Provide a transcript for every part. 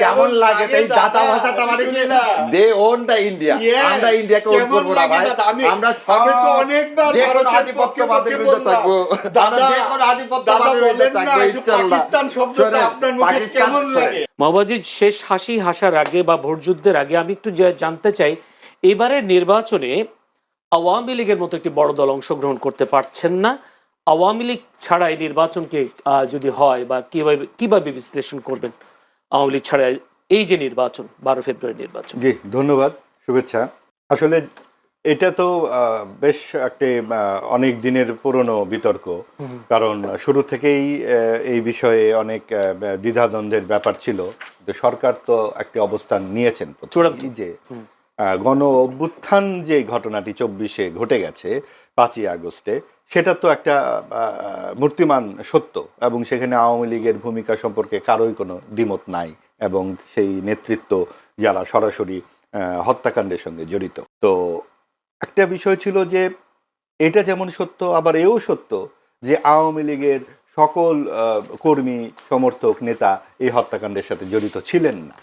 কেমন লাগে এই দাদা ভাষাটা মানে কি দে ওন দা ইন্ডিয়া, আমরা ইন্ডিয়াকে ওন করব না ভাই, আমরা অনেকবার যে কোনো আধিপত্যবাদের বিরুদ্ধে থাকবো, আমরা যে কোনো আধিপত্যবাদের বিরুদ্ধে থাকবো ইনশাআল্লাহ। পাকিস্তান শব্দটা আপনার মুখে কেমন লাগে? মাহবাজিদ, শেষ হাসি হাসার আগে বা ভোট যুদ্ধের আগে আমি একটু জানতে চাই, এবারের নির্বাচনে আওয়ামী লীগের মতো একটি বড় দল অংশগ্রহণ করতে পারছেন না। আওয়ামী লীগ ছাড়া এই নির্বাচনকে যদি হয় বা কিভাবে বিশ্লেষণ করবেন আওয়ামী লীগ ছাড়া এই যে নির্বাচন, 12 ফেব্রুয়ারি নির্বাচন? জি ধন্যবাদ, শুভেচ্ছা। আসলে এটা তো বেশ একটি অনেক দিনের পুরনো বিতর্ক, কারণ শুরু থেকেই এই বিষয়ে অনেক দ্বিধাদ্বন্দ্বের ব্যাপার ছিল। সরকার তো একটি অবস্থান নিয়েছেন যে গণ অভ্যুত্থান যে ঘটনাটি 24-এ ঘটে গেছে 5ই আগস্টে, সেটা তো একটা মূর্তিমান সত্য, এবং সেখানে আওয়ামী লীগের ভূমিকা সম্পর্কে কারোই কোনো দ্বিমত নাই, এবং সেই নেতৃত্ব যারা সরাসরি হত্যাকাণ্ডের সঙ্গে জড়িত। তো একটা বিষয় ছিল যে এটা যেমন সত্য, আবার এও সত্য যে আওয়ামী লীগের সকল কর্মী, সমর্থক, নেতা এই হত্যাকাণ্ডের সাথে জড়িত ছিলেন না।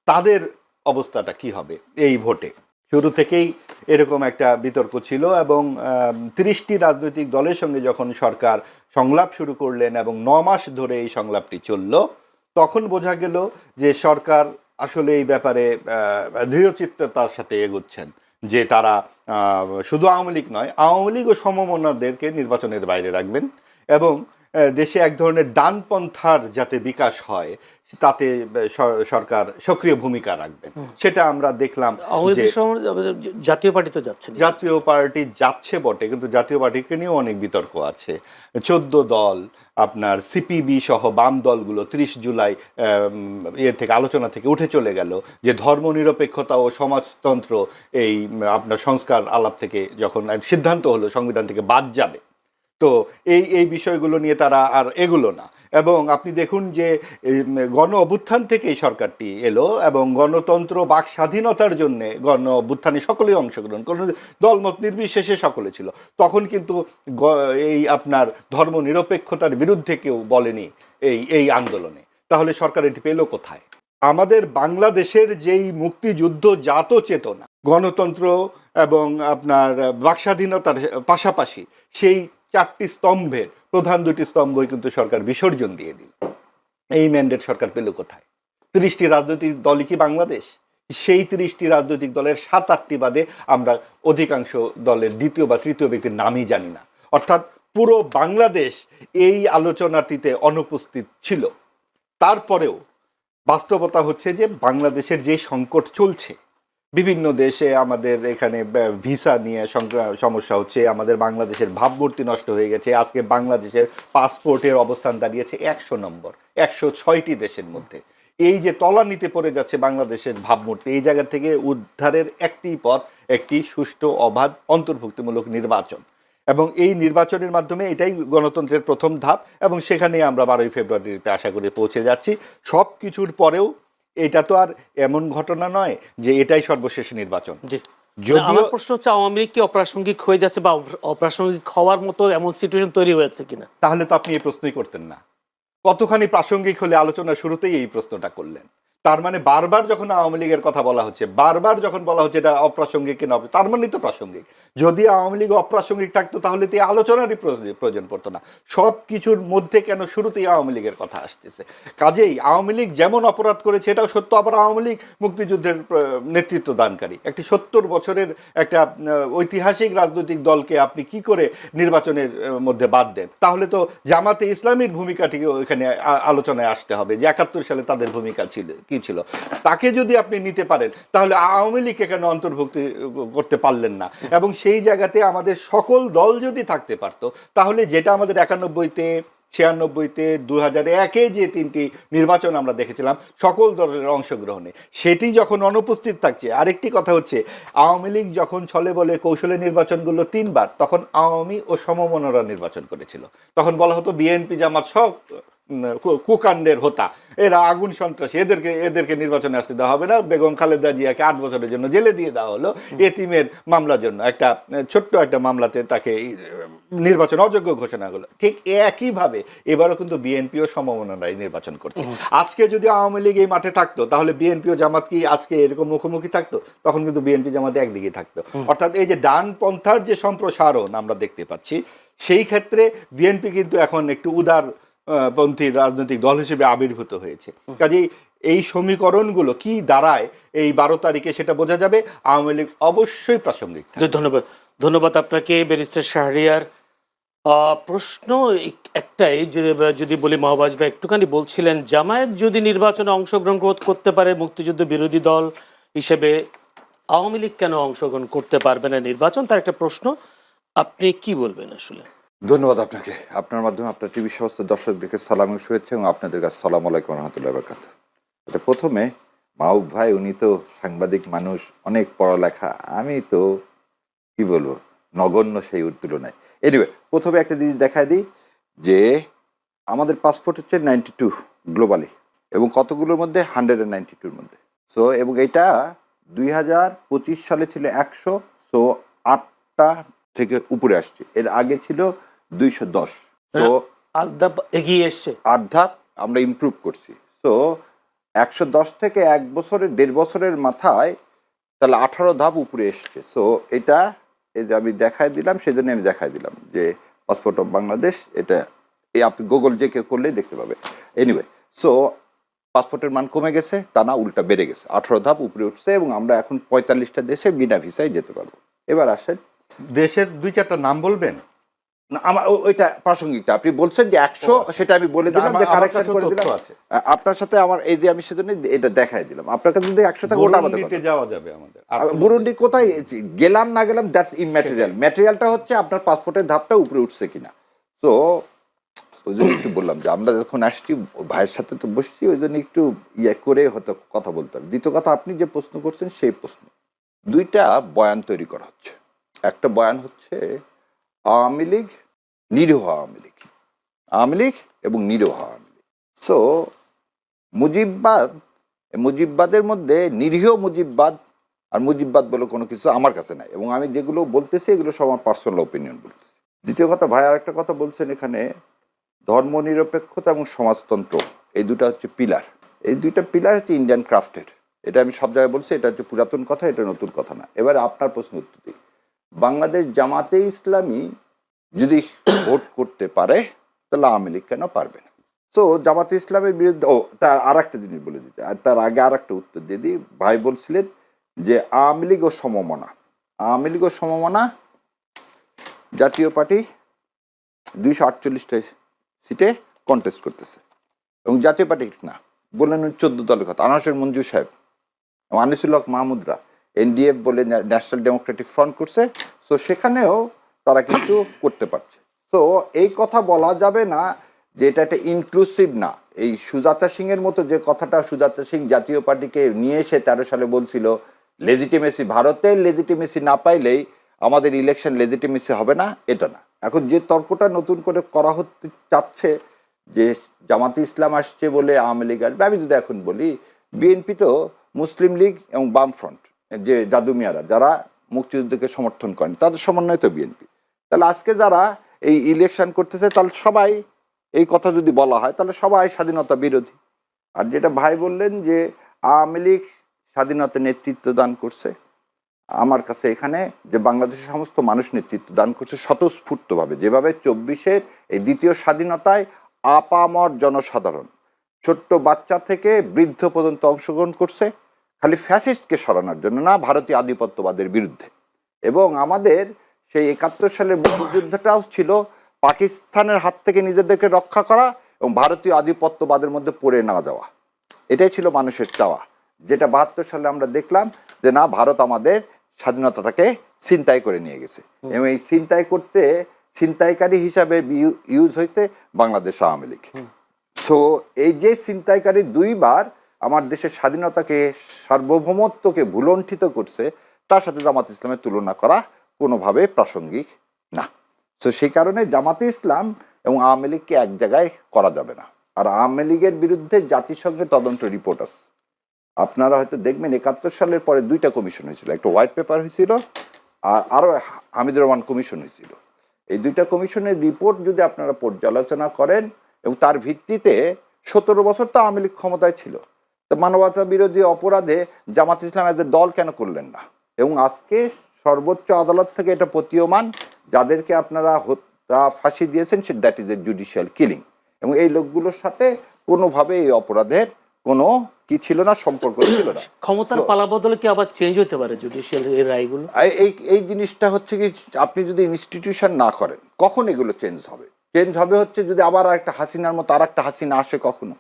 তাদের অবস্থাটা কি হবে এই ভোটে? শুরু থেকেই এরকম একটা বিতর্ক ছিল, এবং 30টি রাজনৈতিক দলের সঙ্গে যখন সরকার সংলাপ শুরু করলেন এবং 9 মাস ধরে এই সংলাপটি চলল, তখন বোঝা গেল যে সরকার আসলে এই ব্যাপারে দৃঢ়চিত্ততার সাথে এগোচ্ছেন, যে তারা শুধু আওয়ামী লীগ নয়, আওয়ামী লীগ ও সমমনাদেরকে নির্বাচনের বাইরে রাখবেন, এবং দেশে এক ধরনের ডানপন্থার যাতে বিকাশ হয় তাতে সরকার সক্রিয় ভূমিকা রাখবেন। সেটা আমরা দেখলাম যে জাতীয় পার্টি তো যাচ্ছে, জাতীয় পার্টি যাচ্ছে বটে, কিন্তু জাতীয় পার্টিকে নিয়েও অনেক বিতর্ক আছে। 14 দল, আপনার সিপিবি সহ বাম দলগুলো 30 জুলাই থেকে আলোচনা থেকে উঠে চলে গেল, যে ধর্মনিরপেক্ষতা ও সমাজতন্ত্র এই আপনার সংস্কার আলাপ থেকে যখন সিদ্ধান্ত হলো সংবিধান থেকে বাদ যাবে, তো এই বিষয়গুলো নিয়ে তারা আর এগুলো না। এবং আপনি দেখুন যে গণ অভ্যুত্থান থেকেই সরকারটি এলো, এবং গণতন্ত্র, বাক স্বাধীনতার জন্য গণ অভ্যুত্থানে সকলেই অংশগ্রহণ, কোনো দলমত নির্বিশেষে সকলে ছিল। তখন কিন্তু এই আপনার ধর্ম নিরপেক্ষতার বিরুদ্ধে কেউ বলেনি এই আন্দোলনে। তাহলে সরকার এটি পেল কোথায়? আমাদের বাংলাদেশের যেই মুক্তিযুদ্ধ জাত চেতনা, গণতন্ত্র এবং আপনার বাকস্বাধীনতার পাশাপাশি সেই 4টি স্তম্ভের প্রধান 2টি স্তম্ভই কিন্তু সরকার বিসর্জন দিয়ে দিল। এই ম্যান্ডেট সরকার পেল কোথায়? 30টি রাজনৈতিক দলই কি বাংলাদেশ? সেই 30টি রাজনৈতিক দলের 7-8টি বাদে আমরা অধিকাংশ দলের দ্বিতীয় বা তৃতীয় ব্যক্তির নামই জানি না। অর্থাৎ পুরো বাংলাদেশ এই আলোচনাটিতে অনুপস্থিত ছিল। তারপরেও বাস্তবতা হচ্ছে যে বাংলাদেশের যে সংকট চলছে, বিভিন্ন দেশে আমাদের এখানে ভিসা নিয়ে সমস্যা হচ্ছে, আমাদের বাংলাদেশের ভাবমূর্তি নষ্ট হয়ে গেছে। আজকে বাংলাদেশের পাসপোর্টের অবস্থান দাঁড়িয়েছে 100 নম্বর 106টি দেশের মধ্যে। এই যে তলানিতে পড়ে যাচ্ছে বাংলাদেশের ভাবমূর্তি, এই জায়গা থেকে উদ্ধারের একটি পথ, একটি সুষ্ঠু, অবাধ, অন্তর্ভুক্তিমূলক নির্বাচন, এবং এই নির্বাচনের মাধ্যমে এটাই গণতন্ত্রের প্রথম ধাপ, এবং সেখানে আমরা 12ই ফেব্রুয়ারিতে আশা করে পৌঁছে যাচ্ছি। সব কিছুর পরেও এটা তো আর এমন ঘটনা নয় যে এটাই সর্বশেষ নির্বাচন। যদিও প্রশ্ন হচ্ছে আওয়ামী লীগ কি অপ্রাসঙ্গিক হয়ে যাচ্ছে বা অপ্রাসঙ্গিক হওয়ার মতো এমন সিচুয়েশন তৈরি হয়েছে কিনা? তাহলে তো আপনি এই প্রশ্নই করতেন না। কতখানি প্রাসঙ্গিক হলে আলোচনার শুরুতেই এই প্রশ্নটা করলেন। তার মানে বারবার যখন আওয়ামী লীগের কথা বলা হচ্ছে, বারবার যখন বলা হচ্ছে এটা অপ্রাসঙ্গিক কিনা, তার মানে তো প্রাসঙ্গিক। যদি আওয়ামী লীগ অপ্রাসঙ্গিক থাকতো তাহলে তো এই আলোচনারই প্রয়োজন পড়তো না। সব কিছুর মধ্যে কেন শুরুতেই আওয়ামী লীগের কথা আসতেছে? কাজেই আওয়ামী লীগ যেমন অপরাধ করেছে এটাও সত্য, আবার আওয়ামী লীগ মুক্তিযুদ্ধের নেতৃত্ব দানকারী একটি 70 বছরের একটা ঐতিহাসিক রাজনৈতিক দলকে আপনি কি করে নির্বাচনের মধ্যে বাদ দেন? তাহলে তো জামাতে ইসলামীর ভূমিকাটিও এখানে আলোচনায় আসতে হবে, যে 71 সালে তাদের ভূমিকা কি ছিল। তাকে যদি আপনি নিতে পারেন তাহলে আওয়ামী লীগকে কেন অন্তর্ভুক্তি করতে পারলেন না? এবং সেই জায়গাতে আমাদের সকল দল যদি থাকতে পারতো, তাহলে যেটা আমাদের 91-তে, 96-তে, 2001-এ যে 3টি নির্বাচন আমরা দেখেছিলাম সকল দলের অংশগ্রহণে, সেটি যখন অনুপস্থিত থাকছে। আরেকটি কথা হচ্ছে, আওয়ামী লীগ যখন ছলে বলে কৌশলে নির্বাচনগুলো 3বার, তখন আওয়ামী ও সমমনারা নির্বাচন করেছিল। তখন বলা হতো বিএনপি জামাত সব কুকাণ্ডের হোতা, এরা আগুন সন্ত্রাসী, এদেরকে নির্বাচনে আসতে দেওয়া হবে না। বেগম খালেদা জিয়াকে 8 বছরের জন্য জেলে দিয়ে দেওয়া হলো এতিমের মামলার জন্য, একটা ছোট্ট একটা মামলাতে তাকে নির্বাচন অযোগ্য ঘোষণা হলো। ঠিক একইভাবে এবারও কিন্তু বিএনপিও সমমনায় নির্বাচন করছে। আজকে যদি আওয়ামী লীগ এই মাঠে থাকতো তাহলে বিএনপিও জামাত কি আজকে এরকম মুখোমুখি থাকতো? তখন কিন্তু বিএনপি জামাত একদিকে থাকতো। অর্থাৎ এই যে ডানপন্থার যে সম্প্রসারণ আমরা দেখতে পাচ্ছি, সেই ক্ষেত্রে বিএনপি কিন্তু এখন একটু উদার পন্থী রাজনৈতিক দল হিসেবে আবির্ভূত হয়েছে। কাজেই এই সমীকরণগুলো কি দাঁড়ায় এই 12 তারিখে সেটা বোঝা যাবে। আওয়ামী লীগ অবশ্যই প্রাসঙ্গিক। ধন্যবাদ আপনাকে ব্যারিস্টার শাহরিয়ার। প্রশ্ন একটাই, যদি বলি মহাবাজ ভাই একটুখানি বলছিলেন জামায়াত যদি নির্বাচনে অংশগ্রহণ করতে পারে মুক্তিযুদ্ধ বিরোধী দল হিসেবে, আওয়ামী লীগ কেন অংশগ্রহণ করতে পারবে না নির্বাচন, তার একটা প্রশ্ন, আপনি কি বলবেন আসলে? ধন্যবাদ আপনাকে। আপনার মাধ্যমে আপনার টিভি সমস্ত দর্শকদেরকে সালাম এবং শুভেচ্ছা, এবং আপনাদের কাছে সালাম আলাইকুম রহমতুল্লাহ বারাকাতুহু। এটা প্রথমে মাহবুব ভাই, উনি তো সাংবাদিক মানুষ, অনেক পড়ালেখা, আমি তো কি বলবো নগণ্য সেই তুলনায়। এনিওয়ে, প্রথমে একটা জিনিস দেখায় দিই যে আমাদের পাসপোর্ট হচ্ছে 92 গ্লোবালি, এবং কতগুলোর মধ্যে 192-র মধ্যে। সো এবং এটা 2025 সালে ছিল 100, সো 8টা থেকে উপরে আসছে। এর আগে ছিল 210, তো এগিয়ে এসছে, 8 ধাপ আমরা ইমপ্রুভ করছি। সো 110 থেকে 1 বছরের 1.5 বছরের মাথায় তাহলে 18 ধাপ উপরে এসছে। সো এটা এই যে আমি দেখাই দিলাম, সেজন্য আমি দেখাই দিলাম যে পাসপোর্ট অফ বাংলাদেশ, এটা এই আপনি গুগল যে কেউ করলেই দেখতে পাবে। এনিওয়ে, সো পাসপোর্টের মান কমে গেছে তা না, উল্টা বেড়ে গেছে, 18 ধাপ উপরে উঠছে, এবং আমরা এখন 45টা দেশে বিনা ভিসায় যেতে পারবো। এবার আসেন, দেশের 2-4টা নাম বলবেন না, আমার ওইটা প্রাসঙ্গিকটা আপনি বলছেন যে 100, সেটা আমি বলে দিলাম যে কারেকশন করে দিলাম আপনার সাথে। আমার এই যে আমি সেজন্য এটা দেখাই দিলাম আপনার কাছে, যদি 100 টাকা ওটা আমাদের যাওয়া যাবে। আমাদের বুরুন্ডি কোথায় গেলাম না গেলাম, দ্যাটস ইম্যাটেরিয়াল। ম্যাটেরিয়ালটা হচ্ছে আপনার পাসপোর্টের ধাপটা উপরে উঠছে কিনা। তো ওই জন্য একটু বললাম যে আমরা যখন আসছি ভাইয়ের সাথে তো বসছি, ওই জন্য একটু ইয়ে করে হয়তো কথা বলতাম। দ্বিতীয় কথা, আপনি যে প্রশ্ন করছেন সেই প্রশ্ন, 2টা বয়ান তৈরি করা হচ্ছে। একটা বয়ান হচ্ছে আওয়ামী লীগ, নিরীহ আওয়ামী লীগ, আওয়ামী লীগ এবং নিরীহ আওয়ামী লীগ। সো মুজিববাদের মধ্যে নিরীহ মুজিববাদ আর মুজিববাদ বলে কোনো কিছু আমার কাছে নাই, এবং আমি যেগুলো বলতেছি এগুলো সব আমার পার্সোনাল ওপিনিয়ন বলতেছি। দ্বিতীয় কথা, ভাই আর একটা কথা বলছেন এখানে, ধর্মনিরপেক্ষতা এবং সমাজতন্ত্র, এই দুটো হচ্ছে পিলার। এই 2টা পিলার হচ্ছে ইন্ডিয়ান ক্রাফটের। এটা আমি সব জায়গায় বলছি, এটা হচ্ছে পুরাতন কথা, এটা নতুন কথা না। এবার আপনার প্রশ্ন উত্তর দিই, বাংলাদেশ জামাতে ইসলামী যদি ভোট করতে পারে তাহলে আওয়ামী লীগ কেন পারবে না? তো জামাতে ইসলামের বিরুদ্ধে, তার আর একটা জিনিস বলে দিতে, আর তার আগে আর একটা উত্তর দিয়ে দিই। ভাই বলছিলেন যে আওয়ামী লীগ ও সমমনা, আওয়ামী লীগ ও সমমনা, জাতীয় পার্টি 248টা সিটে কন্টেস্ট করতেছে, এবং জাতীয় পার্টি না বললেন 14 দলের কথা, আনাসের মঞ্জুর সাহেব, আনিসুল হক মাহমুদরা এনডিএফ বলে ন্যাশনাল ডেমোক্রেটিক ফ্রন্ট করছে। সো সেখানেও তারা কিন্তু করতে পারছে। তো এই কথা বলা যাবে না যে এটা একটা ইনক্লুসিভ না। এই সুজাতা সিং এর মতো যে কথাটা, সুজাতা সিং জাতীয় পার্টিকে নিয়ে এসে 13 সালে বলছিল লেজিটিমেসি, ভারতের লেজিটিমেসি না পাইলেই আমাদের ইলেকশন লেজিটিমেসি হবে না, এটা না। এখন যে তর্কটা নতুন করে করা হতে চাচ্ছে যে জামাতে ইসলাম আসছে বলে আওয়ামী লীগ আসবে, আমি যদি এখন বলি বিএনপি তো মুসলিম লীগ এবং বামফ্রন্ট যে জাদু মিয়ারা যারা মুক্তিযুদ্ধকে সমর্থন করেন তাদের সমন্বয় তো বিএনপি। তাহলে আজকে যারা এই ইলেকশন করতেছে তাহলে সবাই, এই কথা যদি বলা হয় তাহলে সবাই স্বাধীনতা বিরোধী। আর যেটা ভাই বললেন যে আওয়ামী লীগ স্বাধীনতা নেতৃত্ব দান করছে, আমার কাছে এখানে যে বাংলাদেশের সমস্ত মানুষ নেতৃত্ব দান করছে স্বতঃস্ফূর্তভাবে, যেভাবে 24-এর এই দ্বিতীয় স্বাধীনতায় আপামর জনসাধারণ ছোট্ট বাচ্চা থেকে বৃদ্ধ পর্যন্ত অংশগ্রহণ করছে, খালি ফ্যাসিস্টকে সরানোর জন্য না, ভারতীয় আধিপত্যবাদের বিরুদ্ধে। এবং আমাদের সেই 71 সালের মুক্তিযুদ্ধটাও ছিল পাকিস্তানের হাত থেকে নিজেদেরকে রক্ষা করা এবং ভারতীয় আধিপত্যবাদের মধ্যে পড়ে না যাওয়া। এটাই ছিল মানুষের চাওয়া, যেটা 72 সালে আমরা দেখলাম যে না, ভারত আমাদের স্বাধীনতাটাকে ছিনতাই করে নিয়ে গেছে, এবং এই ছিনতাইকারী হিসাবে ইউজ হয়েছে বাংলাদেশ আওয়ামী লীগ। সো এই যে ছিনতাইকারী 2বার আমার দেশের স্বাধীনতাকে, সার্বভৌমত্বকে ভুলণ্ঠিত করছে, তার সাথে জামাতে ইসলামের তুলনা করা কোনোভাবে প্রাসঙ্গিক না। তো সেই কারণে জামাতে ইসলাম এবং আওয়ামী লীগকে এক জায়গায় করা যাবে না। আর আওয়ামী লীগের বিরুদ্ধে জাতিসংঘের তদন্ত রিপোর্ট আছে। আপনারা হয়তো দেখবেন 71 সালের পরে 2টা কমিশন হয়েছিল, একটা হোয়াইট পেপার হয়েছিল আর আরও হামিদুর রহমান কমিশন হয়েছিল। এই 2টা কমিশনের রিপোর্ট যদি আপনারা পর্যালোচনা করেন এবং তার ভিত্তিতে 17 বছর তো আওয়ামী লীগ ক্ষমতায় ছিল, তো মানবতা বিরোধী অপরাধে জামাত ইসলাম এদের দল কেন করলেন না? এবং আজকে সর্বোচ্চ আদালত থেকে এটা প্রতীয়মান, যাদেরকে আপনারা ফাঁসি দিয়েছেন that is a judicial killing. এবং এই লোকগুলোর সাথে কোনোভাবে এই অপরাধের কোনো কি ছিল না, সম্পর্ক ছিল না। ক্ষমতার পালাবদলে কি আবার চেঞ্জ হতে পারে জুডিশিয়াল এর রায়গুলো? এই জিনিসটা হচ্ছে কি, আপনি যদি ইনস্টিটিউশন না করেন কখন এগুলো চেঞ্জ হবে? চেঞ্জ হবে হচ্ছে যদি আবার একটা হাসিনার মতো আর একটা হাসিনা আসে, কখনো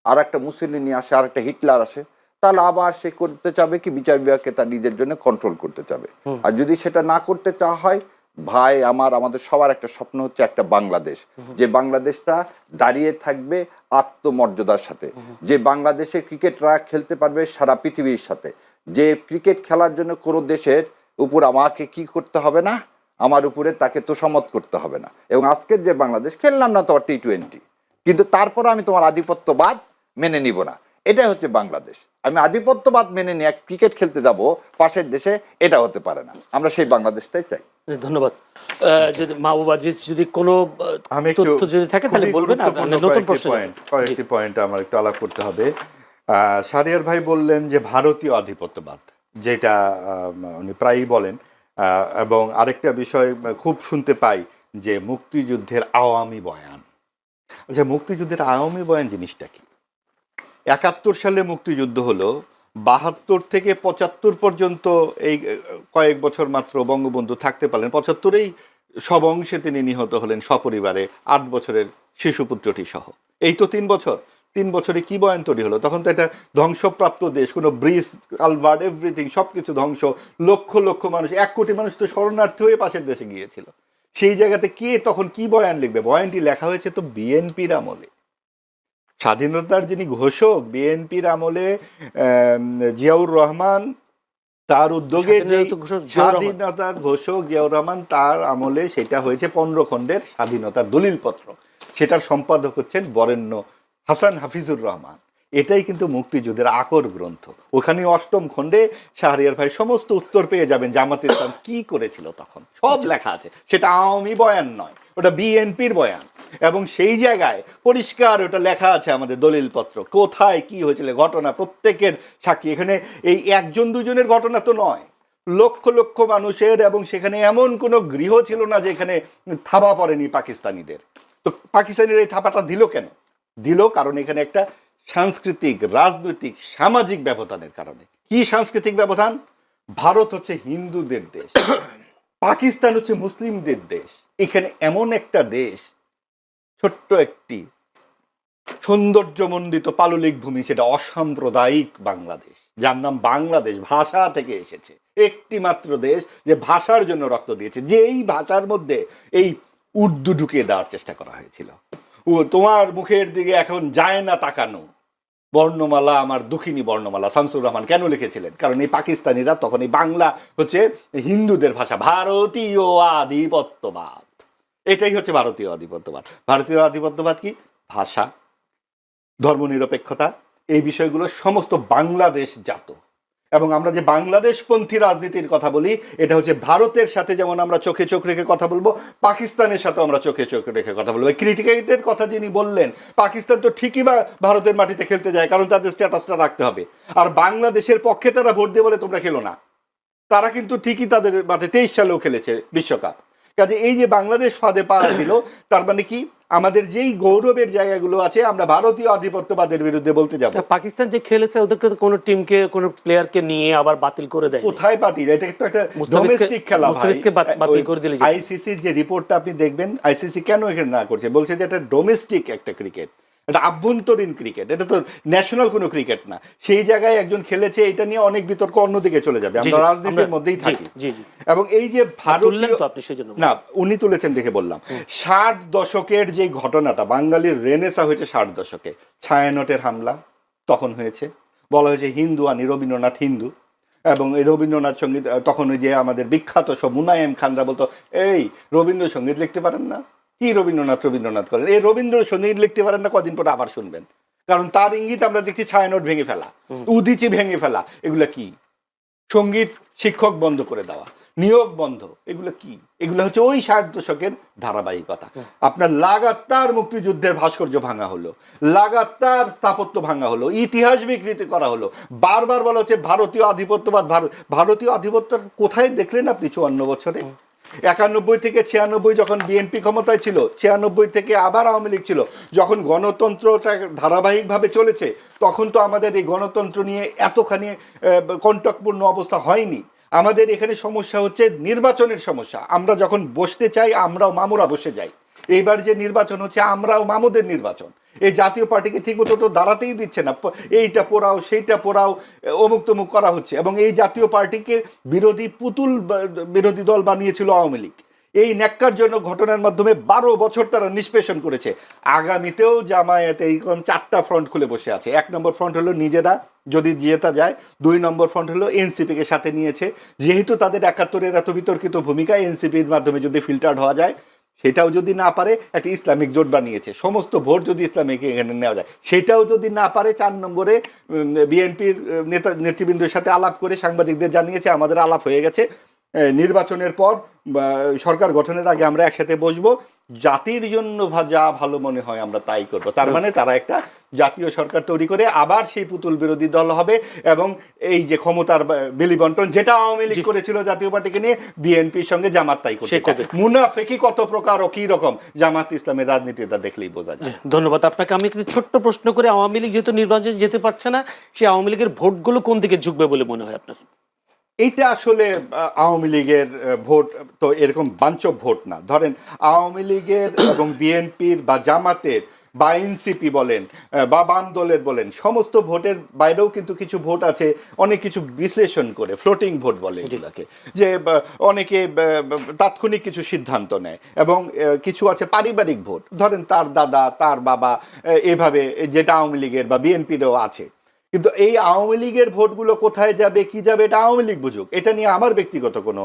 আর একটা মুসলিনি আসে, আর একটা হিটলার আসে, তাহলে আবার সে করতে চাবে কি বিচার বিভাগকে তার নিজের জন্য কন্ট্রোল করতে চাবে। আর যদি সেটা না করতে চাওয়া হয়, ভাই আমাদের সবার একটা স্বপ্ন হচ্ছে একটা বাংলাদেশ, যে বাংলাদেশটা দাঁড়িয়ে থাকবে আত্মমর্যাদার সাথে, যে বাংলাদেশে ক্রিকেটরা খেলতে পারবে সারা পৃথিবীর সাথে, যে ক্রিকেট খেলার জন্য কোনো দেশের উপর আমাকে কি করতে হবে না, আমার উপরে তাকে তোষামত করতে হবে না। এবং আজকের যে বাংলাদেশ, খেললাম না তো T20, কিন্তু তারপর আমি তোমার আধিপত্যবাদ মেনে নিব না, এটাই হচ্ছে বাংলাদেশ। আমি আধিপত্যবাদ মেনে নিয়ে ক্রিকেট খেলতে যাব পাশের দেশে, এটা হতে পারে না। আমরা সেই বাংলাদেশটাই চাই। ধন্যবাদ। যদি মাহবুব আজিজ যদি কোনো তথ্য যদি থাকে তাহলে বলবেন। নতুন প্রশ্ন, কয়েকটি পয়েন্ট আমার একটু আলাপ করতে হবে। শাহরিয়ার ভাই বললেন যে ভারতীয় আধিপত্যবাদ, যেটা উনি প্রায়ই বলেন, এবং আরেকটা বিষয় খুব শুনতে পাই যে মুক্তিযুদ্ধের আওয়ামী বয়ান। আচ্ছা, মুক্তিযুদ্ধের আওয়ামী বয়ান জিনিসটা কি? 71 সালে মুক্তিযুদ্ধ হলো, 72 থেকে 75 পর্যন্ত এই কয়েক বছর মাত্র বঙ্গবন্ধু থাকতে পারলেন। 75-এই সব অংশে তিনি নিহত হলেন সপরিবারে, 8 বছরের শিশুপুত্রটি সহ। এই তো 3 বছর, 3 বছরে কি বয়ান তৈরি হলো? তখন তো এটা ধ্বংসপ্রাপ্ত দেশ, কোনো ব্রিজ, কালভার্ট, এভরিথিং সব কিছু ধ্বংস, লক্ষ লক্ষ মানুষ, 1 কোটি মানুষ তো শরণার্থী হয়ে পাশের দেশে গিয়েছিল। সেই জায়গাতে কে তখন কি বয়ান লিখবে? বয়ানটি লেখা হয়েছে তো বিএনপির আমলে। স্বাধীনতার যিনি ঘোষক, বিএনপির আমলে জিয়াউর রহমান, তার উদ্যোগে যে স্বাধীনতার ঘোষক জিয়াউর রহমান, তার আমলে সেটা হয়েছে 15 খণ্ডের স্বাধীনতার দলিলপত্র। সেটার সম্পাদক হচ্ছেন বরেণ্য হাসান হাফিজুর রহমান। এটাই কিন্তু মুক্তিযুদ্ধের আকর গ্রন্থ। ওখানে 8ম খণ্ডে শাহরিয়ার ভাই সমস্ত উত্তর পেয়ে যাবেন, জামাতে ইসলাম কি করেছিল তখন সব লেখা আছে। সেটা আওয়ামী বয়ান নয়, ওটা বিএনপির বয়ান। এবং সেই জায়গায় পরিষ্কার ওটা লেখা আছে, আমাদের দলিলপত্র, কোথায় কি হয়েছিল, ঘটনা প্রত্যেকের সাক্ষী। এখানে এই 1জন 2জনের ঘটনা তো নয়, লক্ষ লক্ষ মানুষের। এবং সেখানে এমন কোনো গৃহ ছিল না যেখানে থাবা পড়েনি পাকিস্তানিদের। তো পাকিস্তানিরা এই থাবাটা দিল কেন? দিল কারণ এখানে একটা সাংস্কৃতিক, রাজনৈতিক, সামাজিক ব্যবধানের কারণে। কি সাংস্কৃতিক ব্যবধান? ভারত হচ্ছে হিন্দুদের দেশ, পাকিস্তান হচ্ছে মুসলিমদের দেশ। এখানে এমন একটা দেশ, ছোট্ট একটি সৌন্দর্যমণ্ডিত পাললিক ভূমি, সেটা অসাম্প্রদায়িক বাংলাদেশ, যার নাম বাংলাদেশ ভাষা থেকে এসেছে। একটি মাত্র দেশ যে ভাষার জন্য রক্ত দিয়েছে, যে এই ভাষার মধ্যে এই উর্দু ঢুকিয়ে দেওয়ার চেষ্টা করা হয়েছিল। তোমার মুখের দিকে এখন যায় না তাকানো বর্ণমালা, আমার দুঃখিনী বর্ণমালা, শামসুর রহমান কেন লিখেছিলেন? কারণ এই পাকিস্তানিরা তখন এই বাংলা হচ্ছে হিন্দুদের ভাষা। ভারতীয় আধিপত্যবাদ, এটাই হচ্ছে ভারতীয় আধিপত্যবাদ। ভারতীয় আধিপত্যবাদ কি? ভাষা, ধর্মনিরপেক্ষতা, এই বিষয়গুলো সমস্ত বাংলাদেশ জাত। এবং আমরা যে বাংলাদেশপন্থী রাজনীতির কথা বলি, এটা হচ্ছে ভারতের সাথে যেমন আমরা চোখে চোখ রেখে কথা বলবো, পাকিস্তানের সাথে আমরা চোখে চোখ রেখে কথা বলবো। ক্রিকেটের কথা যিনি বললেন, পাকিস্তান তো ঠিকই ভারতের মাটিতে খেলতে যায়, কারণ তাদের স্ট্যাটাসটা রাখতে হবে। আর বাংলাদেশের পক্ষে তারা ভোট দিয়ে বলে তোমরা খেলো না, তারা কিন্তু ঠিকই তাদের মাঠে 23 সালেও খেলেছে বিশ্বকাপ। কাজে এই যে বাংলাদেশ ফাঁদে পা দিল, তার মানে কি আমাদের যেই গৌরবের জায়গাগুলো আছে আমরা ভারতীয় আধিপত্যবাদের বিরুদ্ধে বলতে যাব। পাকিস্তান যে খেলেছে ওদেরকে কোনো টিমকে, কোনো প্লেয়ারকে নিয়ে আবার বাতিল করে দেয়। কোথায় বাতিল? এটা তো একটা ডোমেস্টিক খেলা ভাই। বাতিল করে দিলে আইসিসির যে রিপোর্টটা আপনি দেখবেন, আইসিসি কেন এখানে না করছে, বলছে যে এটা ডোমেস্টিক একটা ক্রিকেট, এটা আভ্যন্তরীণ ক্রিকেট, এটা তো ন্যাশনাল কোনো ক্রিকেট না। সেই জায়গায় একজন খেলেছে, এটা নিয়ে অনেক বিতর্ক অন্যদিকে চলে যাবে। আমরা রাজনীতির মধ্যেই থাকি। এবং এই যে ভারতীয়, না উনি তুলেছেন দেখে বললাম, 60 দশকের যে ঘটনাটা, বাঙালির রেনেসা হয়েছে 60 দশকে। ছায়ানটের হামলা তখন হয়েছে, বলা হয়েছে হিন্দু আনি, রবীন্দ্রনাথ হিন্দু। এবং এই রবীন্দ্রনাথ সঙ্গীত, তখন ওই যে আমাদের বিখ্যাত সব মুনায়েম খানরা বলতো, এই রবীন্দ্রসঙ্গীত লিখতে পারেন না, কি রবীন্দ্রনাথ করেন? এই রবীন্দ্র সঙ্গীত লিখতে পারেন না, কদিন পরে আবার শুনবেন, কারণ তার ইঙ্গিত আমরা দেখছি ছায়ানোট ভেঙে ফেলা, উদিচি ভেঙে ফেলা। এগুলা কি? সঙ্গীত শিক্ষক বন্ধ করে দেওয়া, নিয়োগ বন্ধ, এগুলো কি? এগুলো হচ্ছে ওই 60 দশকের ধারাবাহিকতা। আপনার লাগাতার মুক্তিযুদ্ধের ভাস্কর্য ভাঙা হলো, লাগাতার স্থাপত্য ভাঙা হলো, ইতিহাস বিকৃতি করা হলো, বারবার বলা হচ্ছে ভারতীয় আধিপত্যবাদ। ভারতীয় আধিপত্য কোথায় দেখলেন আপনি 54 বছরে? 91 থেকে 96 যখন বিএনপি ক্ষমতায় ছিল, 96 থেকে আবার আওয়ামী লীগ ছিল, যখন গণতন্ত্রটা ধারাবাহিকভাবে চলেছে, তখন তো আমাদের এই গণতন্ত্র নিয়ে এতখানি কণ্টকপূর্ণ অবস্থা হয়নি। আমাদের এখানে সমস্যা হচ্ছে নির্বাচনের সমস্যা। আমরা যখন বসতে চাই, আমরাও মামুরা বসে যাই। এইবার যে নির্বাচন হচ্ছে, আমরাও মামুদের নির্বাচন। এই জাতীয় পার্টিকে ঠিকমতো তো দাঁড়াতেই দিচ্ছে না, এইটা পোড়াও সেইটা পোড়াও, অমুক তমুক করা হচ্ছে। এবং এই জাতীয় পার্টিকে বিরোধী দল বানিয়েছিল আওয়ামী লীগ। এই ন্যাক্কারজনক ঘটনার মাধ্যমে 12 বছর তারা নিষ্পেষণ করেছে। আগামীতেও জামায়াত এইরকম 4টা ফ্রন্ট খুলে বসে আছে। 1 নম্বর ফ্রন্ট হলো নিজেরা যদি জেতা যায়, 2 নম্বর ফ্রন্ট হলো এনসিপিকে সাথে নিয়েছে। যেহেতু তাদের 71-এর এত বিতর্কিত ভূমিকা, এনসিপির মাধ্যমে যদি ফিল্টার্ড হওয়া যায়, সেটাও যদি না পারে, একটা ইসলামিক জোট বানিয়েছে, সমস্ত ভোট যদি ইসলামিক এখানে নেওয়া যায়, সেটাও যদি না পারে, 4 নম্বরে বিএনপির নেতৃবৃন্দের সাথে আলাপ করে সাংবাদিকদের জানিয়েছে আমাদের আলাপ হয়ে গেছে, নির্বাচনের পর সরকার গঠনের আগে আমরা একসাথে বসবো, জাতির জন্য যা ভালো মনে হয় আমরা তাই করব। তার মানে তারা একটা জাতীয় সরকার তৈরি করে আবার সেই পুতুল বিরোধী দল হবে, এবং এই যে ক্ষমতার বিলি বন্টন, যেটা আওয়ামী লীগ করেছিল জাতীয় পার্টিকে নিয়ে, বিএনপির সঙ্গে জামাত তাই করবে। মুনাফেকি কত প্রকার ও কি রকম, জামাত ইসলামের রাজনীতিটা দেখলেই বোঝা যায়। ধন্যবাদ আপনাকে। আমি একটু ছোট্ট প্রশ্ন করে, আওয়ামী লীগ যেহেতু নির্বাচনে যেতে পারছে না, সেই আওয়ামী লীগের ভোটগুলো কোন দিকে ঝুঁকবে বলে মনে হয় আপনার? এইটা আসলে আওয়ামী লীগের ভোট তো এরকম বাঞ্চব ভোট না। ধরেন আওয়ামী লীগের এবং বিএনপির বা জামাতের বা এনসিপি বলেন বা বাম দলের বলেন, সমস্ত ভোটের বাইরেও কিন্তু কিছু ভোট আছে, অনেক কিছু বিশ্লেষণ করে ফ্লোটিং ভোট বলে এগুলাকে, যে অনেকে তাৎক্ষণিক কিছু সিদ্ধান্ত নেয়, এবং কিছু আছে পারিবারিক ভোট, ধরেন তার দাদা তার বাবা, এভাবে, যেটা আওয়ামী লীগের বা বিএনপিরও আছে। কিন্তু এই আওয়ামী লীগের ভোটগুলো কোথায় যাবে, কি যাবে, এটা আওয়ামী লীগ বুঝুক। এটা নিয়ে আমার ব্যক্তিগত কোনো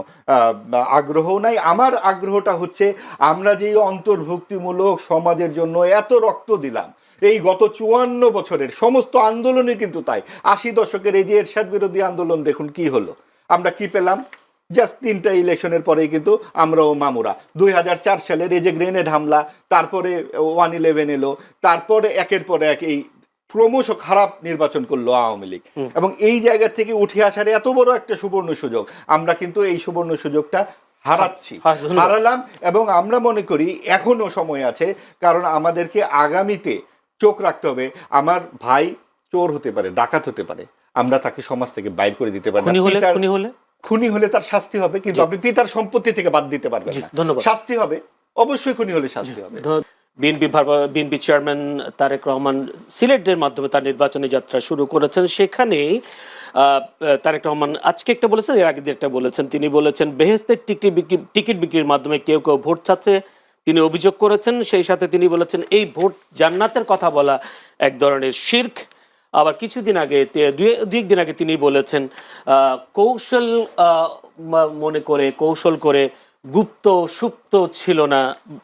আগ্রহ নাই। আমার আগ্রহটা হচ্ছে, আমরা যে অন্তর্ভুক্তিমূলক সমাজের জন্য এত রক্ত দিলাম, এই গত 54 বছরের সমস্ত আন্দোলনে কিন্তু তাই। 80 দশকের এই যে এরশাদ বিরোধী আন্দোলন, দেখুন কি হলো, আমরা কি পেলাম? জাস্ট 3টা ইলেকশনের পরেই কিন্তু আমরাও মামুরা। 2004 সালের এই যে গ্রেনেড হামলা, তারপরে 1/11 এলো, তারপরে একের পর এক এই ক্রমশ খারাপ নির্বাচন করলো আওয়ামী লীগ, এবং এই জায়গা থেকে উঠে আসার এত বড় একটা সুবর্ণ সুযোগ, আমরা কিন্তু এই সুবর্ণ সুযোগটা হারালাম। এবং আমরা মনে করি এখনো সময় আছে, কারণ আমাদেরকে আগামীতে চোখ রাখতে হবে। আমার ভাই চোর হতে পারে, ডাকাত হতে পারে, আমরা তাকে সমাজ থেকে বাইর করে দিতে পারি। খুনি হলে তার শাস্তি হবে, কিন্তু আপনি পিতার সম্পত্তি থেকে বাদ দিতে পারবেন না। শাস্তি হবে, অবশ্যই খুনি হলে শাস্তি হবে। বিএনপি চেয়ারম্যান তারেক রহমান সিলেটের মাধ্যমে তার নির্বাচনী যাত্রা শুরু করেছেন। সেখানে তারেক রহমান আজকে একটা বলেছেন, এর আগে একটা বলেছেন। তিনি বলেছেন বেহেশতের টিকিট বিক্রির মাধ্যমে কেউ কেউ ভোট চাচ্ছে, তিনি অভিযোগ করেছেন। সেই সাথে তিনি বলেছেন এই ভোট জান্নাতের কথা বলা এক ধরনের শিরক। আবার কিছুদিন আগে, দুই একদিন আগে তিনি বলেছেন কৌশল করে গুপ্ত সুপ্ত ছিল না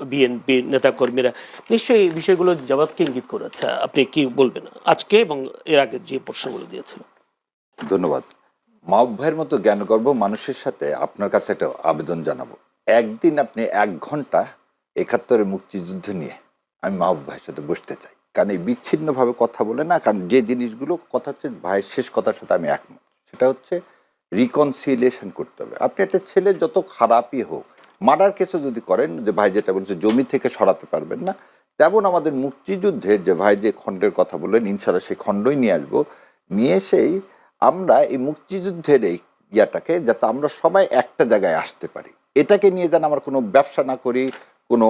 বিএনপি নেতাকর্মীরা। নিশ্চয়ই এই বিষয়গুলো জবাবকে ইঙ্গিত করেছে। আপনি কি বলবেন আজকে এবং এর আগে যে প্রশ্নগুলো দিয়েছিল? ধন্যবাদ। মাহবুব ভাইয়ের মতো জ্ঞানগর্ভ মানুষের সাথে আপনার কাছে একটা আবেদন জানাবো। একদিন আপনি 1 ঘন্টা 71-এর মুক্তিযুদ্ধ নিয়ে আমি মাহবুব ভাইয়ের সাথে বসতে চাই, কারণ এই বিচ্ছিন্নভাবে কথা বলে না। কারণ যে জিনিসগুলো কথা হচ্ছে, ভাইয়ের শেষ কথার সাথে আমি একমত, সেটা হচ্ছে রিকনসিলিয়েশন করতে হবে। আপনি একটা ছেলে যত খারাপই হোক, মার্ডার কেসও যদি করেন, যে ভাই যেটা বলছে জমি থেকে সরাতে পারবেন না, তেমন আমাদের মুক্তিযুদ্ধের যে ভাই যে খণ্ডের কথা বললেন, ইনশাআল্লাহ সেই খণ্ডই নিয়ে আসবো। নিয়ে এসেই আমরা এই মুক্তিযুদ্ধের এই ইয়াটাকে, যাতে আমরা সবাই একটা জায়গায় আসতে পারি, এটাকে নিয়ে যেন আমরা কোনো ব্যবসা না করি, কোনো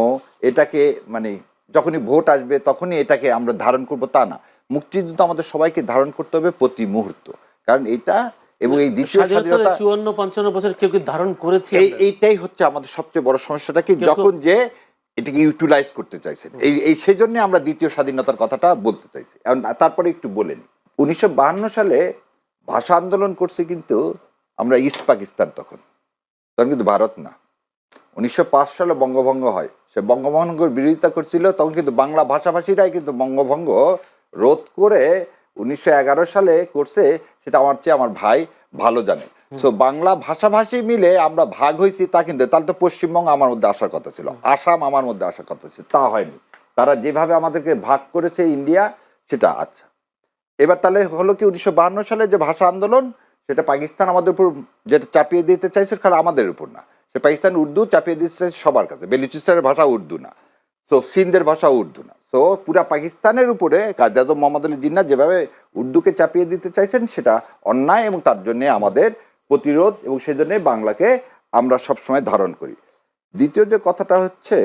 এটাকে মানে যখনই ভোট আসবে তখনই এটাকে আমরা ধারণ করবো, তা না। মুক্তিযুদ্ধ আমাদের সবাইকে ধারণ করতে হবে প্রতি মুহূর্ত, কারণ এটা এবং এই দ্বিতীয় স্বাধীনতা 54-55 বছর কেউ ধারণ করেছে। এইটাই হচ্ছে আমাদের সবচেয়ে বড় সমস্যাটা, কি যখন যে এটাকে ইউটিলাইজ করতে চাইছেন, এই সেই জন্য আমরা দ্বিতীয় স্বাধীনতার কথাটা বলতে চাইছি। তারপরে একটু বলেন, 1952 সালে ভাষা আন্দোলন করছে কিন্তু আমরা ইস্ট পাকিস্তান, তখন কিন্তু ভারত না। 1905 সালে বঙ্গভঙ্গ হয়, সে বঙ্গভঙ্গের বিরোধিতা করছিল, তখন কিন্তু বাংলা ভাষাভাষীরাই কিন্তু বঙ্গভঙ্গ রোধ করে 1911 সালে করছে, সেটা আমার চেয়ে আমার ভাই ভালো জানে। সো বাংলা ভাষাভাষী মিলে আমরা ভাগ হয়েছি তা কিন্তু, তাহলে তো পশ্চিমবঙ্গ আমার মধ্যে আসার কথা ছিল, আসাম আমার মধ্যে আসার কথা ছিল, তা হয়নি। তারা যেভাবে আমাদেরকে ভাগ করেছে ইন্ডিয়া, সেটা আচ্ছা। এবার তাহলে হলো কি 1952 সালে যে ভাষা আন্দোলন, সেটা পাকিস্তান আমাদের উপর যেটা চাপিয়ে দিতে চাইছে, কারণ আমাদের উপর না, সে পাকিস্তান উর্দু চাপিয়ে দিতে চাইছে সবার কাছে। বেলুচিস্তানের ভাষা উর্দু না, সো সিন্ধের ভাষা উর্দু না, সো পুরা পাকিস্তানের উপরে কাজী আজম মোহাম্মদ আলী জিন্নাহ যেভাবে উর্দুকে চাপিয়ে দিতে চাইছেন, সেটা অন্যায়, এবং তার জন্যে আমাদের প্রতিরোধ, এবং সেই জন্যে বাংলাকে আমরা সবসময় ধারণ করি। দ্বিতীয় যে কথাটা হচ্ছে,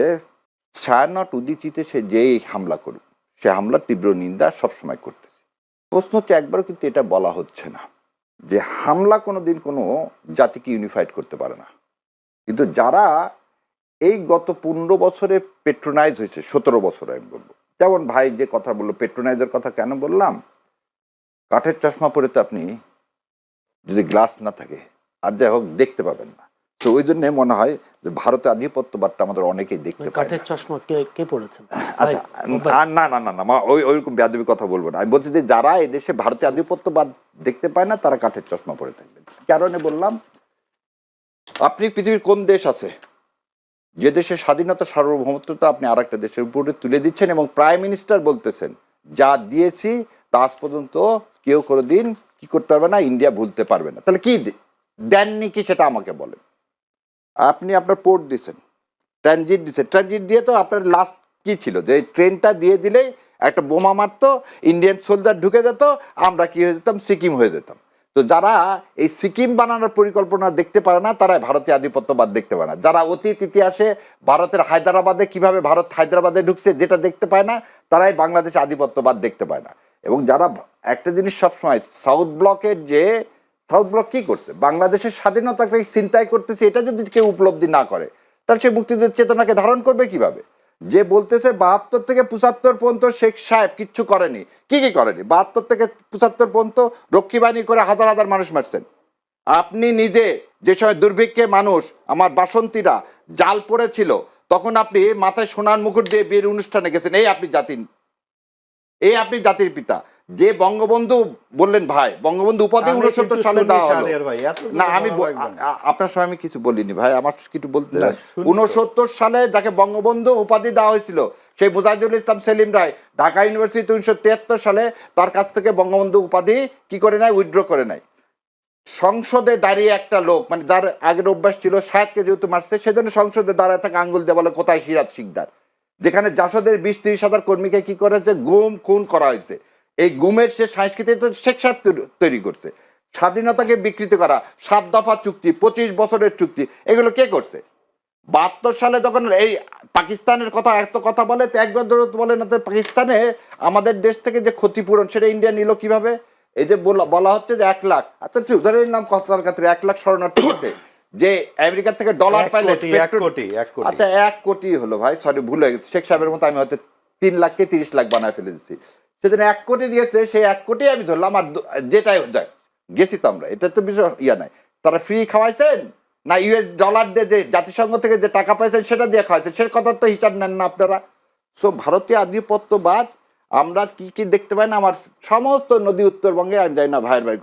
ছায়ানট উদীচিতে সে যেই হামলা করুক, সে হামলার তীব্র নিন্দা সবসময় করতেছে। প্রশ্ন হচ্ছে, একবারও কিন্তু এটা বলা হচ্ছে না যে হামলা কোনো দিন কোনো জাতিকে ইউনিফাইড করতে পারে না, কিন্তু যারা এই গত 15 বছরে পেট্রোনাইজ হয়েছে, 17 বছরে আমি বলবো, যেমন ভাই যে কথা বললো, পেট্রোনাইজের কথা কেন বললাম, কাঠের চশমা পরে তো আপনি যদি গ্লাস না থাকে আর যাই হোক দেখতে পাবেন না, তো ওই জন্য মনে হয় যে ভারতের আধিপত্যবাদটা আমাদের অনেকেই দেখতে পায়। কাঠের চশমা কে পড়েছেন? আচ্ছা, না না না না, ওইরকম বেয়াদবি কথা বলবো না, আমি বলছি যে যারা এদেশে ভারতীয় আধিপত্যবাদ দেখতে পায় না, তারা কাঠের চশমা পরে থাকবেন। কারণে বললাম, আপনি পৃথিবীর কোন দেশ আছে যে দেশের স্বাধীনতা সার্বভৌমত্বটা আপনি আর একটা দেশের উপরে তুলে দিচ্ছেন, এবং প্রাইম মিনিস্টার বলতেছেন যা দিয়েছি তা আজ পর্যন্ত কেউ কোনোদিন কি করতে পারবে না, ইন্ডিয়া ভুলতে পারবে না। তাহলে কি দেননি কি সেটা আমাকে বলেন। আপনি আপনার পোর্ট দিয়েছেন, ট্রানজিট দিয়েছেন, ট্রানজিট দিয়ে তো আপনার লাস্ট কি ছিল, যে ট্রেনটা দিয়ে দিলেই একটা বোমা মারতো, ইন্ডিয়ান সোলজার ঢুকে যেত, আমরা কি হয়ে যেতাম, সিকিম হয়ে যেতাম। তো যারা এই সিকিম বানানোর পরিকল্পনা দেখতে পারে না, তারাই ভারতীয় আধিপত্যবাদ দেখতে পায় না। যারা অতীত ইতিহাসে ভারতের হায়দ্রাবাদে কিভাবে ভারত হায়দ্রাবাদে ঢুকছে যেটা দেখতে পায় না, তারাই বাংলাদেশে আধিপত্যবাদ দেখতে পায় না। এবং যারা একটা জিনিস সবসময়, সাউথ ব্লকের যে সাউথ ব্লক কি করছে, বাংলাদেশের স্বাধীনতাকে চিন্তাই করতেছে, এটা যদি কেউ উপলব্ধি না করে, তাহলে সে মুক্তিযুদ্ধের চেতনাকে ধারণ করবে কিভাবে? যে বলতেছে 72 থেকে 75 পর্যন্ত শেখ সাহেব কিচ্ছু করেনি, কি করেনি? 72 থেকে 75 পর্যন্ত রক্ষী বাহিনী করে হাজার হাজার মানুষ মারছেন। আপনি নিজে যে সময় দুর্ভিক্ষে মানুষ, আমার বাসন্তীরা জাল পড়েছিল, তখন আপনি মাথায় সোনার মুকুট দিয়ে বিয়ের অনুষ্ঠানে গেছেন। এই আপনি জাতির পিতা। যে বঙ্গবন্ধু বললেন, ভাই বঙ্গবন্ধু উপাধি 69 সালে দেওয়া হলো না, আমি আপনার সময় আমি কিছু বলিনি ভাই, আমার কিছু বলতে, 69 সালে যাকে বঙ্গবন্ধু উপাধি দেওয়া হয়েছিল, সেই মুজাহিদুল ইসলাম সেলিম রায় ঢাকা ইউনিভার্সিটি 1973 সালে তার কাছ থেকে বঙ্গবন্ধু উপাধি কি করে নেয়, উইথড্র করে নেয়। সংসদে দাঁড়িয়ে একটা লোক, মানে যার আগের অভ্যাস ছিল সাহেদকে যেহেতু মারছে, সেজন্য সংসদে দাঁড়ায় থাকে আঙ্গুল দিয়ে বলে কোথায় সিরাজ শিকদার, যেখানে জাসদের 20-30 হাজার কর্মীকে কি করেছে, গুম খুন করা হয়েছে। এই গুমের সে সংস্কৃতি তো শেখ সাহেব তৈরি করছে। স্বাধীনতাকে বিকৃত করা, 7 দফা চুক্তি, 25 বছরের চুক্তি, এগুলো কে করছে? 72 সালে যখন এই পাকিস্তানের কথা এত কথা বলে, তো একবার ধরে বলে না, তো পাকিস্তানে আমাদের দেশ থেকে যে ক্ষতিপূরণ সেটা ইন্ডিয়া নিল কিভাবে? এই যে বলা হচ্ছে যে 1 লাখ, আচ্ছা ঠিক ধরে নিলাম কথার ক্ষেত্রে 1 লাখ শরণার্থী গেছে, যে আমেরিকা থেকে ডলার পাইলে, আচ্ছা 1 কোটি হলো ভাই, সরি ভুল হয়ে গেছে, শেখ সাহেবের মতো আমি হয়তো 3 লাখকে 30 লাখ বানায় ফেলে দিচ্ছি। সেজন্য 1 কোটি দিয়েছে, সেই 1 কোটি আমি ধরলাম, আর যেটাই যায় গেছি তো আমরা, এটা তো বিষয় নাই। তারা ফ্রি খাওয়াইছেন না US ডলার দিয়ে যে জাতিসংঘ থেকে যে টাকা পাইছেন সেটা দিয়ে খাওয়াইছেন, সে কথার তো হিসাব নেন না আপনারা। সো ভারতীয় আধিপত্যবাদ আমরা কি দেখতে পাই না, আমার সমস্ত নদী উত্তরবঙ্গে, আমি যাই না ভাইয়ের বাড়ি,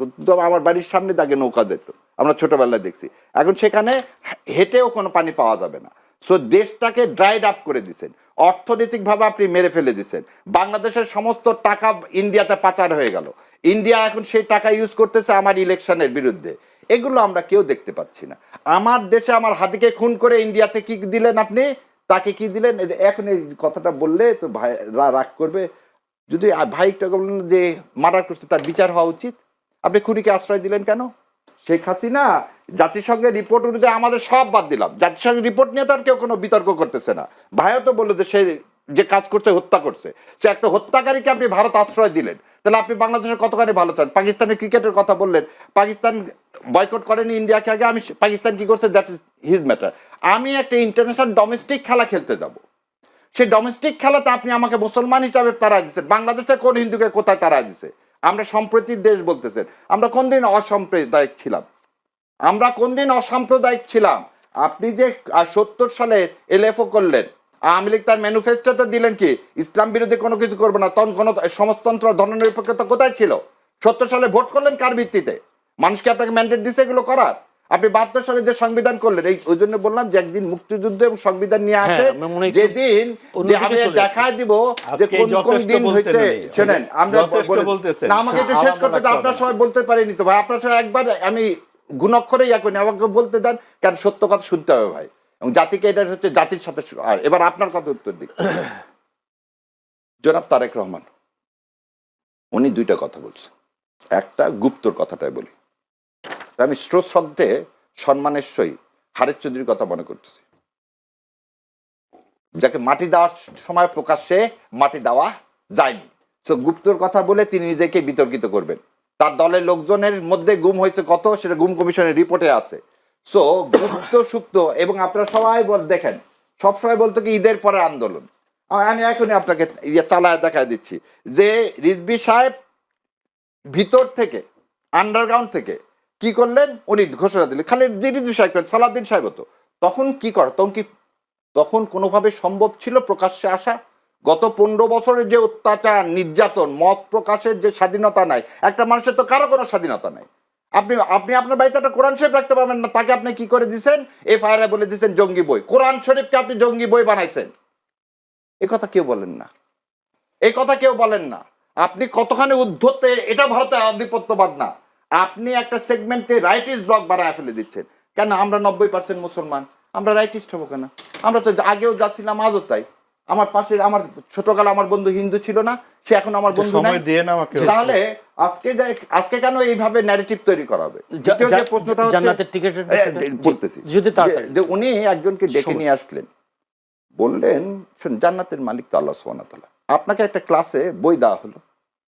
আমার বাড়ির সামনে দাগে নৌকা যেত, আমরা ছোটবেলায় দেখছি, এখন সেখানে হেঁটেও কোনো পানি পাওয়া যাবে না। সো দেশটাকে ড্রাইড আপ করে দিচ্ছেন, অর্থনৈতিকভাবে আপনি মেরে ফেলে দিচ্ছেন। বাংলাদেশের সমস্ত টাকা ইন্ডিয়াতে পাচার হয়ে গেল, ইন্ডিয়া এখন সেই টাকা ইউজ করতেছে আমার ইলেকশনের বিরুদ্ধে। এগুলো আমরা কেউ দেখতে পাচ্ছি না। আমার দেশে আমার হাতিকে খুন করে ইন্ডিয়াতে কি দিলেন আপনি, তাকে কি দিলেন? এখন এই কথাটা বললে তো ভাই রাগ করবে। যদি ভাইটা বললেন যে মার্ডার করছে, তার বিচার হওয়া উচিত। আপনি খুনিকে আশ্রয় দিলেন কেন? শেখ হাসিনা জাতিসংঘের রিপোর্ট অনুযায়ী, আমাদের সব বাদ দিলাম, জাতিসংঘের রিপোর্ট নিয়ে তো আর কেউ কোনো বিতর্ক করতেছে না। ভাইও তো বললো যে সে যে কাজ করছে হত্যা করছে, সে একটা হত্যাকারীকে আপনি ভারত আশ্রয় দিলেন, তাহলে আপনি বাংলাদেশের কতখানি ভালো চান? পাকিস্তানের ক্রিকেটের কথা বললেন, পাকিস্তান বয়কট করেনি ইন্ডিয়াকে আগে, আমি পাকিস্তান কি করছে দ্যাট ইজ হিজ ম্যাটার। আমি একটা ইন্টারন্যাশনাল ডোমেস্টিক খেলা খেলতে যাব, সেই ডোমেস্টিক খেলাতে আপনি আমাকে মুসলমান হিসাবে তারা দিচ্ছেন, বাংলাদেশে কোন হিন্দুকে কোথায় তারা দিছে? আমরা সম্প্রীতির দেশ বলতেছেন, আমরা কোন দিন অসাম্প্রদায়িক ছিলাম? আমরা কোন দিন অসাম্প্রদায়িক ছিলাম? আপনি যে 70 সালে এলএফও করলেন, আওয়ামী লীগ তার ম্যানিফেস্টোতে দিলেন কি ইসলাম বিরোধী কোনো কিছু করবে না, তখন কোনো সমাজতন্ত্র ধর্মনিরপেক্ষতা কোথায় ছিল? 70 সালে ভোট করলেন কার ভিত্তিতে? মানুষকে আপনাকে ম্যান্ডেট দিছে এগুলো করার? আপনি 72 সালে যে সংবিধান করলেন, এই ওই জন্য বললাম যে একদিন মুক্তিযুদ্ধ এবং সংবিধান নিয়ে আসে, যেদিন যে আমি দেখায় দিব যে কোন কোন দিন হইতে। শুনেন, আমরা বলতেছেন না, আমাকে একটু শেষ করতে দাও। আপনারা সবাই বলতে পারেনি তো ভাই, আপনারা সবাই একবার আমি গুণাক্ষরে ইয়া করি, আমাকে বলতে দেন, কারণ সত্য কথা শুনতে হবে ভাই, এবং জাতিকে, এটা হচ্ছে জাতির সাথে। আর এবার আপনার কথা উত্তর দিক। জনাব তারেক রহমান উনি দুইটা কথা বলছেন, একটা গুপ্তর কথাটাই বলি। আমি শ্রদ্ধে সম্মানের সহিত হারেস চৌধুরীর কথা মনে করতেছি, যাকে মাটি দেওয়ার সময় প্রকাশ্যে মাটি দেওয়া যায়নি। সো গুপ্তর কথা বলে তিনি নিজেকে বিতর্কিত করবেন। তার দলের লোকজনের মধ্যে গুম হয়েছে কত, সেটা গুম কমিশনের রিপোর্টে আছে। সো গুপ্ত সুপ্ত, এবং আপনারা সবাই দেখেন সবসময় বলতো কি ঈদের পরে আন্দোলন। আমি এখনই আপনাকে চালায় দেখায় দিচ্ছি যে রিজভী সাহেব ভিতর থেকে আন্ডারগ্রাউন্ড থেকে কি করলেন, উনি ঘোষণা দিলেন, খালি রিজভী সাহেব করেন, সালাউদ্দিন সাহেব হতো তখন কি করে, তখন কোনোভাবে সম্ভব ছিল প্রকাশ্যে আসা? গত 15 বছরের যে অত্যাচার নির্যাতন, মত প্রকাশের যে স্বাধীনতা নাই, একটা মানুষের তো কারো কোনো স্বাধীনতা নাই। আপনি আপনার বাড়িতে একটা কোরআন শরীফ রাখতে পারবেন না, তাকে আপনি কি করে দিচ্ছেন, এফআইআর বলে দিচ্ছেন জঙ্গি বই। কোরআন শরীফকে আপনি জঙ্গি বই বানাইছেন, এ কথা কেউ বলেন না, এই কথা কেউ বলেন না। আপনি কতখানি উদ্ধত, এটা ভারতের আধিপত্যবাদ না। আপনি একটা সেগমেন্টে রাইটিস্ট ব্লক বানায় ফেলে দিচ্ছেন। কেন আমরা 90% মুসলমান, আমরা রাইটিস্ট হবো কেন? আমরা তো আগেও যাচ্ছিলাম, আজও তাই। আমার পাশে আমার ছোটকালে আমার বন্ধু হিন্দু ছিল না, সে এখন আমার বন্ধু নাই। তাহলে আজকে কেন এইভাবে ন্যারেটিভ তৈরি করা হবে? দ্বিতীয় যে প্রশ্নটা বলতেছি, যে উনি একজনকে ডেকে নিয়ে আসলেন, বললেন শুন, জান্নাতের মালিক তো আল্লাহ সুবহানাহু ওয়া তাআলা। আপনাকে একটা ক্লাসে বই দেওয়া হলো,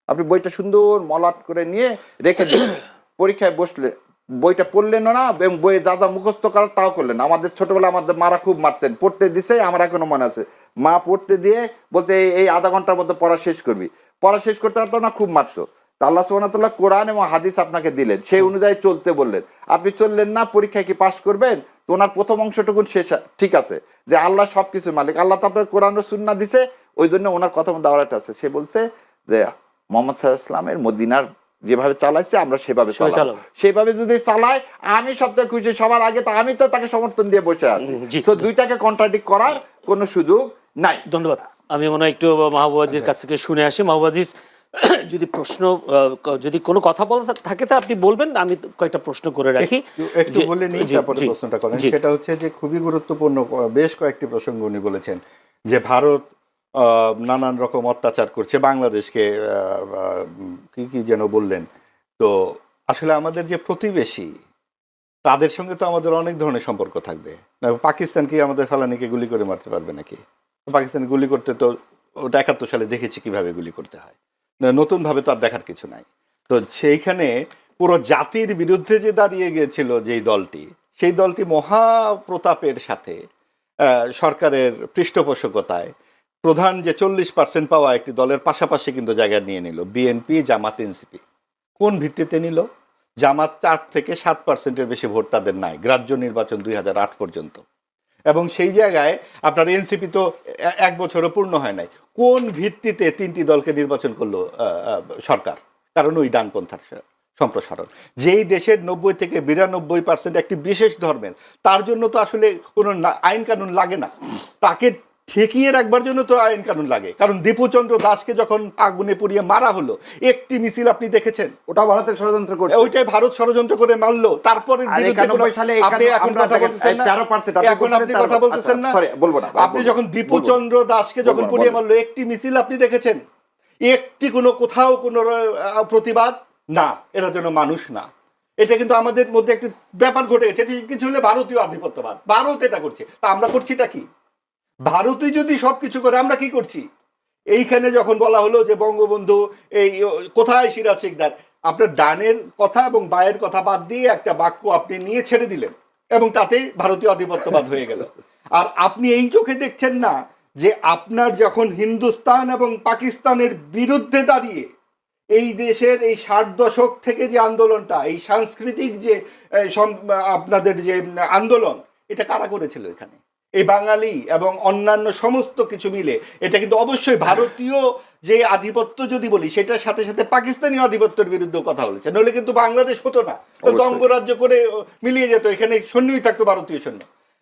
আপনি বইটা সুন্দর মলাট করে নিয়ে রেখে দিলেন, পরীক্ষায় বসলে বইটা পড়লেন না, এবং বইয়ে যা যা মুখস্থ করার তাও করলেন। আমাদের ছোটবেলা আমাদের মারা খুব মারতেন, পড়তে দিছে, আমার এখনো মনে আছে, মা পড়তে দিয়ে বলছে এই আধা ঘন্টার মধ্যে পড়া শেষ করবি, পড়া শেষ করতে পারতো না, খুব মারতো। তা আল্লাহ সুবহানাহু ওয়া তাআলা কোরআন এবং হাদিস আপনাকে দিলেন, সেই অনুযায়ী চলতে বললেন, আপনি চললেন না, পরীক্ষায় কি পাশ করবেন? তো ওনার প্রথম অংশটুকু শেষ, ঠিক আছে, যে আল্লাহ সবকিছু মালিক, আল্লাহ তো আপনার কোরআন ও সুন্নাহ দিছে, ওই জন্য ওনার কথা মধ্যে আরেকটা আছে, সে বলছে যে মুহাম্মদ সাল্লাল্লাহু আলাইহি ওয়াসাল্লামের মদিনার যেভাবে চালাইছে আমরা সেভাবে চালাবো, সেভাবে যদি চালাই আমি সবথেকে খুশি, সবার আগে তো আমি তো তাকে সমর্থন দিয়ে বসে আছি। তো দুইটাকে কন্ট্রাডিক্ট করার কোনো সুযোগ নাই। ধন্যবাদ। আমি মনে হয় একটু মাহবুব আজিজের কাছ থেকে শুনে আসি। মাহবুব আজিজ, যদি প্রশ্ন, যদি কোনো কথা বলা থাকে তা আপনি বলবেন, আমি কয়েকটা প্রশ্ন করে রাখি। একটু বলে নিই, তারপরে প্রশ্নটা করেন। সেটা হচ্ছে যে খুবই গুরুত্বপূর্ণ বেশ কয়েকটি প্রসঙ্গ উনি বলেছেন, যে ভারত নানান রকম অত্যাচার করছে বাংলাদেশকে, কি কি যেন বললেন। তো আসলে আমাদের যে প্রতিবেশী, তাদের সঙ্গে তো আমাদের অনেক ধরনের সম্পর্ক থাকবে। পাকিস্তান কি আমাদের ফালানিকে গুলি করে মারতে পারবে নাকি? পাকিস্তান গুলি করতে তো ওটা 71 সালে দেখেছি কিভাবে গুলি করতে হয়, নতুনভাবে তো আর দেখার কিছু নাই। তো সেইখানে পুরো জাতির বিরুদ্ধে যে দাঁড়িয়ে গিয়েছিল যেই দলটি, সেই দলটি মহাপ্রতাপের সাথে সরকারের পৃষ্ঠপোষকতায় প্রধান যে 40% পাওয়া একটি দলের পাশাপাশি কিন্তু জায়গা নিয়ে নিল, বিএনপি, জামাত, এনসিপি। কোন ভিত্তিতে নিল? জামাত 4 থেকে 7%-এর বেশি ভোট তাদের নাই, গ্রাহ্য নির্বাচন 2008 পর্যন্ত। এবং সেই জায়গায় আপনার এনসিপি তো 1 বছরও পূর্ণ হয় নাই। কোন ভিত্তিতে 3টি দলকে নির্বাচন করলো সরকার? কারণ ওই ডানপন্থার সম্প্রসারণ। যেই দেশের 90 থেকে 92% একটি বিশেষ ধর্মের, তার জন্য তো আসলে কোনো আইন কানুন লাগে না, তাকে ঠেকিয়ে রাখবার জন্য তো আইন কানুন লাগে। কারণ দীপুচন্দ্র দাসকে যখন আগুনে পুড়িয়ে মারা হলো, একটি মিছিল আপনি দেখেছেন? ওটা ভারতের ষড়যন্ত্র করে, ওইটাই ভারত ষড়যন্ত্র করে মারলো। তারপরে আপনি যখন দীপুচন্দ্র দাসকে যখন পুড়িয়ে মারলো, একটি মিছিল আপনি দেখেছেন? একটি কোথাও কোনো প্রতিবাদ না, এরা যেন মানুষ না। এটা কিন্তু আমাদের মধ্যে একটি ব্যাপার ঘটে গেছে। এটি কিছু হলে ভারতীয় আধিপত্যবাদ, ভারত এটা করছে, তা আমরা করছিটা কি? ভারতই যদি সবকিছু করে, আমরা কি করছি? এইখানে যখন বলা হলো যে বঙ্গবন্ধু এই কোথায় সিরাজ শিকদার, আপনার ডানের কথা এবং বায়ের কথা বাদ দিয়ে একটা বাক্য আপনি নিয়ে ছেড়ে দিলেন, এবং তাতে ভারতীয় আধিপত্যবাদ হয়ে গেল। আর আপনি এই চোখে দেখছেন না যে আপনার যখন হিন্দুস্তান এবং পাকিস্তানের বিরুদ্ধে দাঁড়িয়ে এই দেশের এই 60 দশক থেকে যে আন্দোলনটা, এই সাংস্কৃতিক যে আপনাদের যে আন্দোলন, এটা কারা করেছিল এখানে? এই বাঙালি এবং অন্যান্য সমস্ত কিছু মিলে এটা কিন্তু অবশ্যই ভারতীয় যে আধিপত্য যদি বলি সেটার সাথে সাথে পাকিস্তানি আধিপত্যের বিরুদ্ধে কথা বলেছে, নইলে কিন্তু বাংলাদেশ হতো না, অঙ্গরাজ্য করে মিলিয়ে যেত, এখানে সৈন্যই থাকতো ভারতীয় সৈন্য।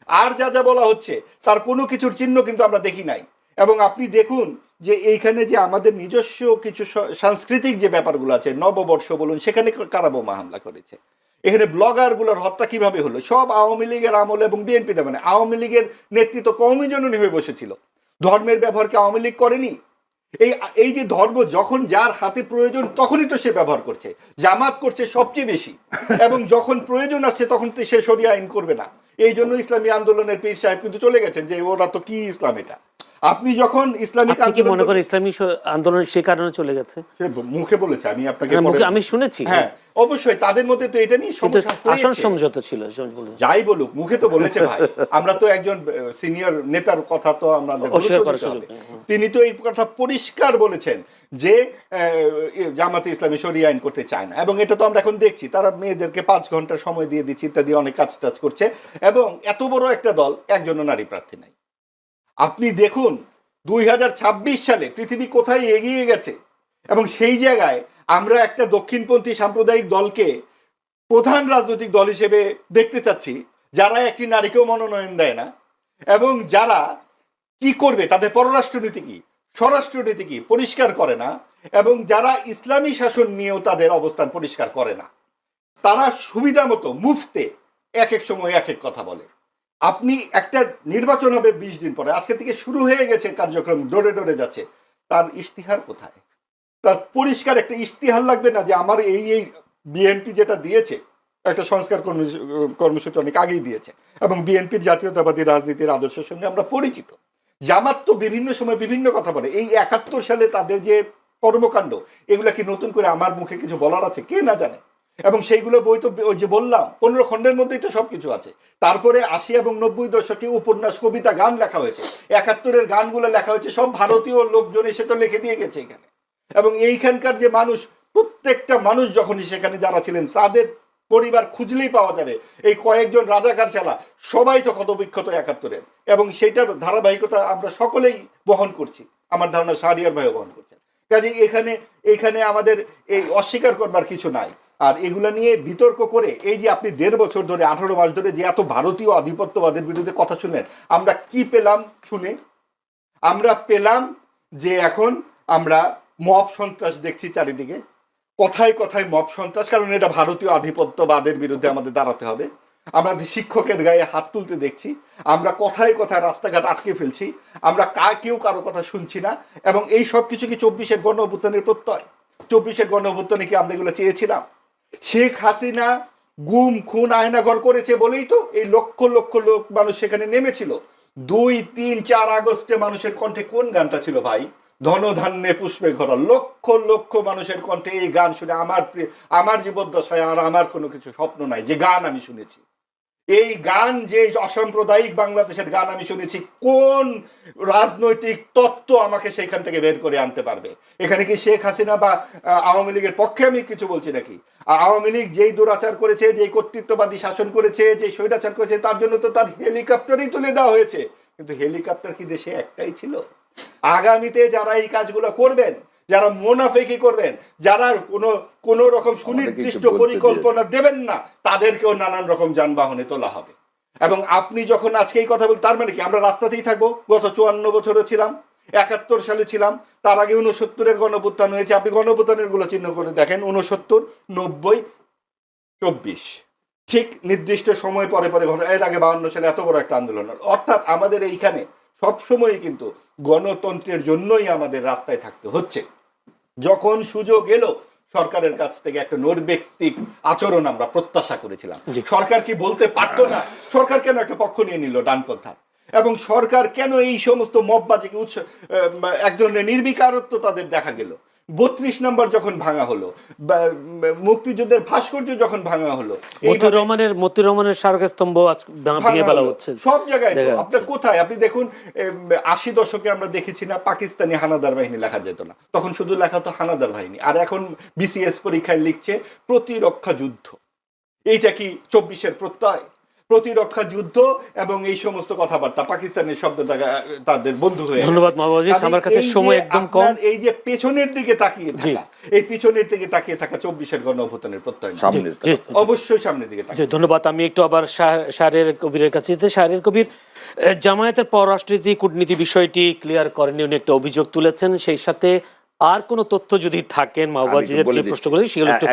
আর যা যা বলা হচ্ছে তার কোনো কিছুর চিহ্ন কিন্তু আমরা দেখি নাই। এবং আপনি দেখুন যে এইখানে যে আমাদের নিজস্ব কিছু সাংস্কৃতিক যে ব্যাপারগুলো আছে, নববর্ষ বলুন, সেখানে কারা বোমা হামলা করেছে, এখানে ব্লগারগুলোর হত্যা কিভাবে হলো, সব আওয়ামী লীগের আমলে এবং বিএনপিটা, মানে আওয়ামী লীগের নেতৃত্ব কওমি জননী হয়ে বসেছিল। ধর্মের ব্যবহারকে আওয়ামী লীগ করেনি। এই যে ধর্ম যখন যার হাতে প্রয়োজন তখনই তো সে ব্যবহার করছে, জামাত করছে সবচেয়ে বেশি, এবং যখন প্রয়োজন আসছে তখন তো সে শরিয়া আইন করবে না। এই জন্য ইসলামী আন্দোলনের পীর সাহেব কিন্তু চলে গেছেন যে ওরা তো কি ইসলাম এটা। আপনি যখন ইসলামিক আন্দোলন মনে করেন ইসলামী আন্দোলন সে কারণে চলে গেছে, মুখে বলেছে, আমি আপনাকে আমি শুনেছি। হ্যাঁ অবশ্যই তাদের মধ্যে তো এটা নিয়ে আসল সমঝোতা ছিল, যাই বলুক মুখে তো বলেছে ভাই। আমরা তো একজন সিনিয়র নেতার কথা তো আমাদের গুরুত্ব দিতে হবে। তিনি তো এই কথা পরিষ্কার বলেছেন যে জামাতে ইসলামী শরিয়া আইন করতে চায় না, এবং এটা তো আমরা এখন দেখছি, তারা মেয়েদেরকে 5 ঘন্টা সময় দিয়ে দিচ্ছে ইত্যাদি, অনেক কাজ টাজ করছে, এবং এত বড় একটা দল একজনও নারী প্রার্থী নাই। আপনি দেখুন 2026 সালে পৃথিবী কোথায় এগিয়ে গেছে, এবং সেই জায়গায় আমরা একটা দক্ষিণপন্থী সাম্প্রদায়িক দলকে প্রধান রাজনৈতিক দল হিসেবে দেখতে চাচ্ছি, যারা একটি নারীকেও মনোনয়ন দেয় না, এবং যারা কি করবে, তাদের পররাষ্ট্রনীতি কি, স্বরাষ্ট্রনীতি কি পরিষ্কার করে না, এবং যারা ইসলামী শাসন নিয়েও তাদের অবস্থান পরিষ্কার করে না। তারা সুবিধা মতো মুফতে এক এক সময় এক এক কথা বলে। আপনি একটা নির্বাচন হবে 20 দিন পরে, আজকে থেকে শুরু হয়ে গেছে কার্যক্রম, ডোরে ডোরে যাচ্ছে, তার ইশতিহার কোথায়? তার পরিষ্কার একটা ইশতিহার লাগবে না যে আমার এই বিএনপি যেটা দিয়েছে, একটা সংস্কার কর্মসূচি অনেক আগেই দিয়েছে, এবং বিএনপির জাতীয়তাবাদী রাজনীতির আদর্শের সঙ্গে আমরা পরিচিত। জামাত তো বিভিন্ন সময় বিভিন্ন কথা বলে, এই 71 সালে তাদের যে কর্মকাণ্ড, এগুলা কি নতুন করে আমার মুখে কিছু বলার আছে? কে না জানে। এবং সেইগুলো বই তো ওই যে বললাম 15 খণ্ডের মধ্যেই তো সবকিছু আছে। তারপরে 80 এবং 90 দশকে উপন্যাস, কবিতা, গান লেখা হয়েছে, 71-এর গানগুলো লেখা হয়েছে, সব ভারতীয় লোকজন এসে তো লিখে দিয়ে গেছে এখানে। এবং এইখানকার যে মানুষ, প্রত্যেকটা মানুষ যখনই সেখানে যারা ছিলেন, তাদের পরিবার খুঁজলেই পাওয়া যাবে, এই কয়েকজন রাজাকার ছাড়া সবাই তো ক্ষতবিক্ষত 71-এর, এবং সেটার ধারাবাহিকতা আমরা সকলেই বহন করছি, আমার ধারণা শাহরিয়ার ভাইও বহন করছেন। কাজে এখানে আমাদের এই অস্বীকার করবার কিছু নাই। আর এগুলা নিয়ে বিতর্ক করে এই যে আপনি 1.5 বছর ধরে, 18 মাস ধরে যে এত ভারতীয় আধিপত্যবাদের বিরুদ্ধে কথা শুনলেন, আমরা কি পেলাম শুনে? আমরা পেলাম যে এখন আমরা মব সন্ত্রাস দেখছি চারিদিকে, কথায় কথায় মব সন্ত্রাস, কারণ এটা ভারতীয় আধিপত্যবাদের বিরুদ্ধে আমাদের দাঁড়াতে হবে। আমাদের শিক্ষকের গায়ে হাত তুলতে দেখছি, আমরা কথায় কথায় রাস্তাঘাট আটকে ফেলছি, আমরা কেউ কারো কথা শুনছি না। এবং এই সব কিছু কি 24-এর গণ অভ্যুত্থানের প্রত্যয়? 24-এর গণ অভ্যুত্থানে কি আমরা এগুলো চেয়েছিলাম? শেখ হাসিনা গুম খুন আয়নাঘর করেছে বলেই তো এই লক্ষ লক্ষ লোক মানুষ সেখানে নেমেছিল। 2, 3, 4 আগস্টে মানুষের কণ্ঠে কোন গানটা ছিল ভাই? ধনধান্যে পুষ্পে ভরা, লক্ষ লক্ষ মানুষের কণ্ঠে এই গান শুনে আমার জীবদ্দশায় আর আমার কোনো কিছু স্বপ্ন নাই যে গান আমি শুনেছি। এই গান যে অসাম্প্রদায়িক বাংলাদেশের গান আমি শুনেছি, কোন রাজনৈতিক তত্ত্ব আমাকে সেইখান থেকে বের করে আনতে পারবে? এখানে কি শেখ হাসিনা বা আওয়ামী লীগের পক্ষে আমি কিছু বলছি নাকি? আওয়ামী লীগ যেই দুরাচার করেছে, যেই কর্তৃত্ববাদী শাসন করেছে, যে স্বৈরাচার করেছে, তার জন্য তো তার হেলিকপ্টারই তুলে দেওয়া হয়েছে। কিন্তু হেলিকপ্টার কি দেশে একটাই ছিল? আগামীতে যারা এই কাজগুলো করবেন, যারা মুনাফিকি করবেন, যারা কোনো রকম সুনির্দিষ্ট পরিকল্পনা দেবেন না, তাদেরকেও নানান রকম যানবাহনে তোলা হবে। এবং আপনি যখন আজকে এই কথা বলেন, তার মানে কি আমরা রাস্তাতেই থাকবো? গত 54 বছরও ছিলাম, 71 সালে ছিলাম, তার আগে 69-এর গণঅভ্যুত্থান হয়েছে। আপনি গণঅভ্যুত্থানের গুলো চিহ্ন করে দেখেন, 69, 90, 24, ঠিক নির্দিষ্ট সময় পরে পরে ঘটে। এর আগে 52 সালে এত বড় একটা আন্দোলন। অর্থাৎ আমাদের এইখানে সবসময় কিন্তু গণতন্ত্রের জন্যই আমাদের রাস্তায় থাকতে হচ্ছে। যখন সুযোগ এলো, সরকারের কাছ থেকে একটা নৈর্ব্যক্তিক আচরণ আমরা প্রত্যাশা করেছিলাম। সরকার কি বলতে পারতো না? সরকার কেন একটা পক্ষ নিয়ে নিল ডানপন্থার? এবং সরকার কেন এই সমস্ত মববাজিকে এক ধরনের নির্বিকারত্ব তাদের দেখা গেল? 32 নম্বর যখন ভাঙা হলো, মুক্তিযুদ্ধের ভাস্কর্য যখন ভাঙা হলো, মতিউর রহমানের স্মারকস্তম্ভ ভেঙে ফেলা হচ্ছে সব জায়গায়। আপনার কোথায়? আপনি দেখুন 80 দশকে আমরা দেখেছি না, পাকিস্তানি হানাদার বাহিনী লেখা যেত না, তখন শুধু লেখা হতো হানাদার বাহিনী। আর এখন বিসিএস পরীক্ষায় লিখছে প্রতিরক্ষা যুদ্ধ। এইটা কি 24-এর প্রত্যয়? প্রতিরক্ষা যুদ্ধ এবং এই সমস্ত কথাবার্তা পাকিস্তানের শব্দটা তাদের বন্ধু হয়ে গেছে। ধন্যবাদ মাহবুব আজিজ, আমার কাছে এই যে সময় একদম কম। আপনার এই যে পেছনের দিকে তাকিয়ে থাকা, এই পিছনের দিকে তাকিয়ে থাকা 24-এর গণ অভ্যুত্থানের প্রত্যয় সামনে অবশ্যই সামনের দিকে তাকিয়ে। ধন্যবাদ। আমি একটু আবার শাহরের কবিরের কাছে যেতে। শাহরের কবির, জামায়াতের পররাষ্ট্রনীতি কূটনীতি বিষয়টি ক্লিয়ার করেনি, উনি একটা অভিযোগ তুলেছেন। সেই সাথে আর কোন তথ্য যদি থাকেন মাহবুব আজিজের যে প্রশ্ন করেছি সেগুলো একটু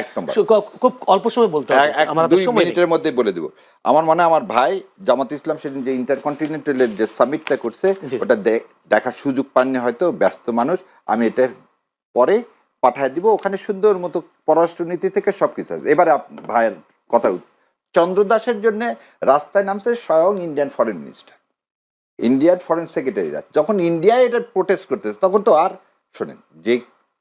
খুব অল্প সময় বলতে হবে, আমার হাতে 2 সময় নেই। মিনিটের মধ্যে বলে দিব। আমার মনে হয় আমার ভাই জামাত ইসলাম সেদিন যে ইন্টারকন্টিনেন্টালের যে সামিটটা করছে ওটা দেখার সুযোগ পাননি, হয়তো ব্যস্ত মানুষ। আমি এটা পরে পাঠিয়ে দিব, ওখানে সুন্দর মতো পররাষ্ট্রনীতি থেকে সবকিছু আছে। এবারে ভাইয়ের কথা, চন্দ্রদাসের জন্য রাস্তায় নামছে স্বয়ং Indian foreign minister, Indian foreign সেক্রেটারিরা। যখন ইন্ডিয়ায় এটা প্রোটেস্ট করতেছে তখন তো আর শোনেন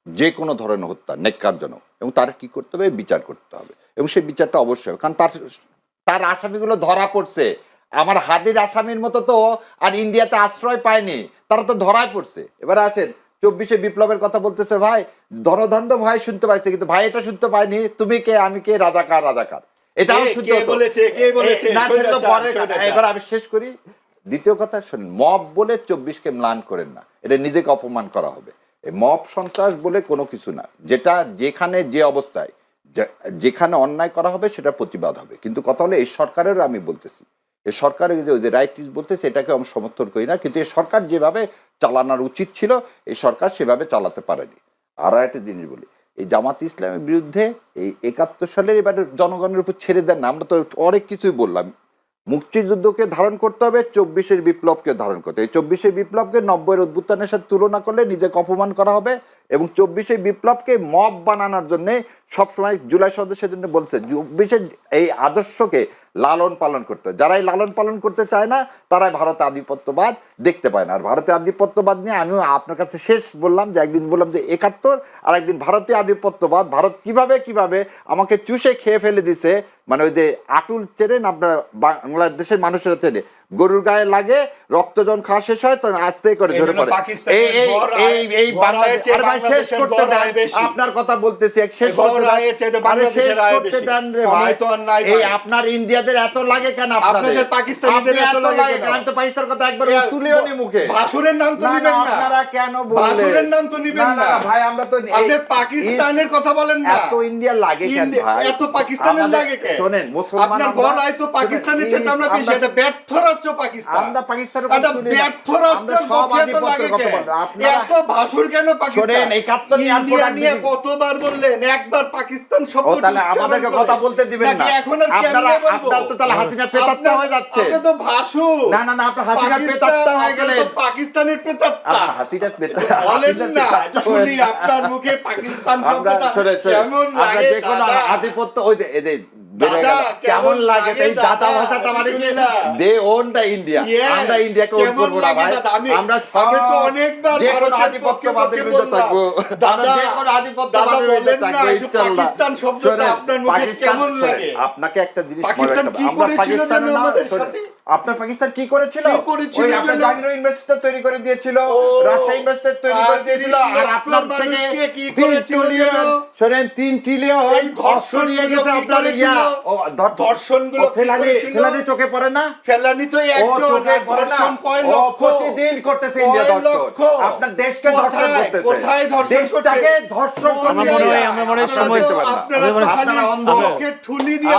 যে কোনো ধরনের হত্যা ন্যাক্কারজনক, এবং তার কি করতে হবে, বিচার করতে হবে, এবং সেই বিচারটা অবশ্যই হবে। কারণ তার আসামিগুলো ধরা পড়ছে। আমার হাদির আসামির মতো তো আর ইন্ডিয়াতে আশ্রয় পায়নি, তারা তো ধরায় পড়ছে। এবারে আসেন 24-এ বিপ্লবের কথা বলতেছে, ভাই ধনধান্য ভাই শুনতে পাইছে, কিন্তু ভাই এটা শুনতে পাইনি তুমি কে আমি কে, রাজাকার রাজাকার, এটাও শুনতে হতো। না, সেটা তো পরের কথা। এবার আমি শেষ করি। দ্বিতীয় কথা শোনেন, মব বলে 24-কে ম্লান করেন না, এটা নিজেকে অপমান করা হবে। এই মব সন্ত্রাস বলে কোনো কিছু না, যেটা যেখানে যে অবস্থায় যেখানে অন্যায় করা হবে সেটা প্রতিবাদ হবে। কিন্তু কথা হলো এই সরকারেরও আমি বলতেছি, এই সরকারের যে রাইট ইজ বলতেছে এটাকে আমি সমর্থন করি না, কিন্তু এই সরকার যেভাবে চালানোর উচিত ছিল এই সরকার সেভাবে চালাতে পারেনি। আর একটা জিনিস বলি, এই জামাত ইসলামের বিরুদ্ধে এই 71 সালের এবারে জনগণের উপর ছেড়ে দেন না, আমরা তো অনেক কিছুই বললাম। মুক্তিযুদ্ধকে ধারণ করতে হবে, 24-এর বিপ্লবকে ধারণ করতে হবে। 24-এর বিপ্লবকে 90-এর অভ্যুত্থানের সাথে তুলনা করলে নিজেকে অপমান করা হবে, এবং 24-এর বিপ্লবকে মব বানানোর জন্য সবসময় জুলাই সদস্যের জন্য বলছে 24-এর এই আদর্শকে লালন পালন করতে। যারা এই লালন পালন করতে চায় না তারাই ভারতে আধিপত্যবাদ দেখতে পায় না। আর ভারতের আধিপত্যবাদ নিয়ে আমিও আপনার কাছে শেষ বললাম যে একদিন বললাম যে 71, আর একদিন ভারতীয় আধিপত্যবাদ, ভারত কিভাবে আমাকে চুষে খেয়ে ফেলে দিছে। মানে ওই যে আটুল চেনেন আপনার, বাংলাদেশের মানুষেরা চেনে, গরুর গায়ে লাগে রক্ত যখন খাওয়া শেষ হয় তখন আস্তে করে ঝরে পড়ে। এই বাংলাদেশ শেষ করতে দেন, আপনার কথা বলতেছি, শেষ করতে দেন রে ভাই। এই আপনার ইন্ডিয়াদের এত লাগে কেন? আপনাদের পাকিস্তানিদের এত লাগে কেন? আমি তো পাকিস্তানের কথা একবার তুলিও নি মুখে। ভাসুরের নাম তো নিবেন না আপনারা, কেন বললেন ভাসুরের নাম তো নিবেন না ভাই? আমরা তো আপনি পাকিস্তানের কথা বলেন না। এত ইন্ডিয়া লাগে কেন ভাই? এত পাকিস্তানের লাগে কেন? শুনেন, মুসলমান আপনার গলায় তো পাকিস্তানের চেয়ে আমরা বেশি, এটা ব্যর্থ রাষ্ট্র পাকিস্তান। আমরা পাকিস্তানের কথা তুলি না, ব্যর্থ রাষ্ট্রের সব পক্ষে তো আধিপত্যের লাগে কথা কেন? বলেন আপনারা। এত ভাসুর কেন পাকিস্তান? শুনেন, 71 ইন্ডিয়া নিয়ে কতবার বললেন, একবার পাকিস্তান শব্দ। ও তাহলে আমাদেরকে কথা বলতে দিবেন না? এখন আর আপনারা কেমনে বলবো? আপনারা তো তাহলে হাসিনা প্রেতাত্মা হয়ে যাচ্ছে। আপনি তো ভাসু। না আপনার হাসিনা প্রেতাত্মা হয়ে গেলেন। আপনি তো পাকিস্তানের প্রেতাত্মা। আপনার হাসিনা প্রেতাত্মা বলেন না, শুনি আপনার মুখে পাকিস্তান শব্দটা কেমন লাগে? আমরা যে কোনো আধিপত্য ওই যে এদের দাদা, কেমন লাগে এই দাদা, দাদা ভাষাটা, মানে কি না। দে ওন দা ইন্ডিয়া, আমরা ইন্ডিয়াকে ওন করব না ভাই। আমরা তো অনেকবার যে কোনো আধিপত্যবাদের বিরুদ্ধে থাকবো, আমরা যে কোনো আধিপত্যবাদের বিরুদ্ধে থাকবো ইনশাআল্লাহ। পাকিস্তান শব্দটা আপনার মুখে কেমন লাগে? আপনাকে একটা জিনিস পাকিস্তান কি আমরা করেছিল পাকিস্তান জানেন না, আমাদের সাথে? আপনার পাকিস্তান কি করেছিল? করেছিল ওই আপনার জাগির ইনভেস্টর তৈরি করে দিয়েছিল, রাশিয়া ইনভেস্টর তৈরি করে দিয়েছিল, আর আপনার থেকে 3 ট্রিলিয়ন, শুনেন 3 ট্রিলিয়ন ধর্ষণ নিয়ে গেছে আপনার ইয়া। ও ধর্ষণগুলো ফেলানি চোখে পড়ে না? ফেলানি তো একটা ধর্ষণ কয় লক্ষ প্রতিদিন করতেছে ইন্ডিয়া ধর্ষণ। আপনার দেশকে ধর্ষণ করতেছে, কোথায় ধর্ষণ দেশটাকে ধর্ষণ করতেছে। আমরা মনে হয় সময় আপনারা অন্ধ, ঠুলি দিয়ে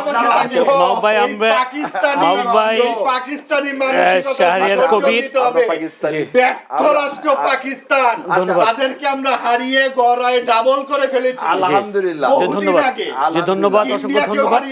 পাকিস্তানি শাহরিয়ার কবির, ব্যর্থ রাষ্ট্র পাকিস্তান, তাদেরকে আমরা হারিয়ে গড়ায় ডাবল করে ফেলেছি আলহামদুলিল্লাহ। ধন্যবাদ, অসংখ্য ধন্যবাদ।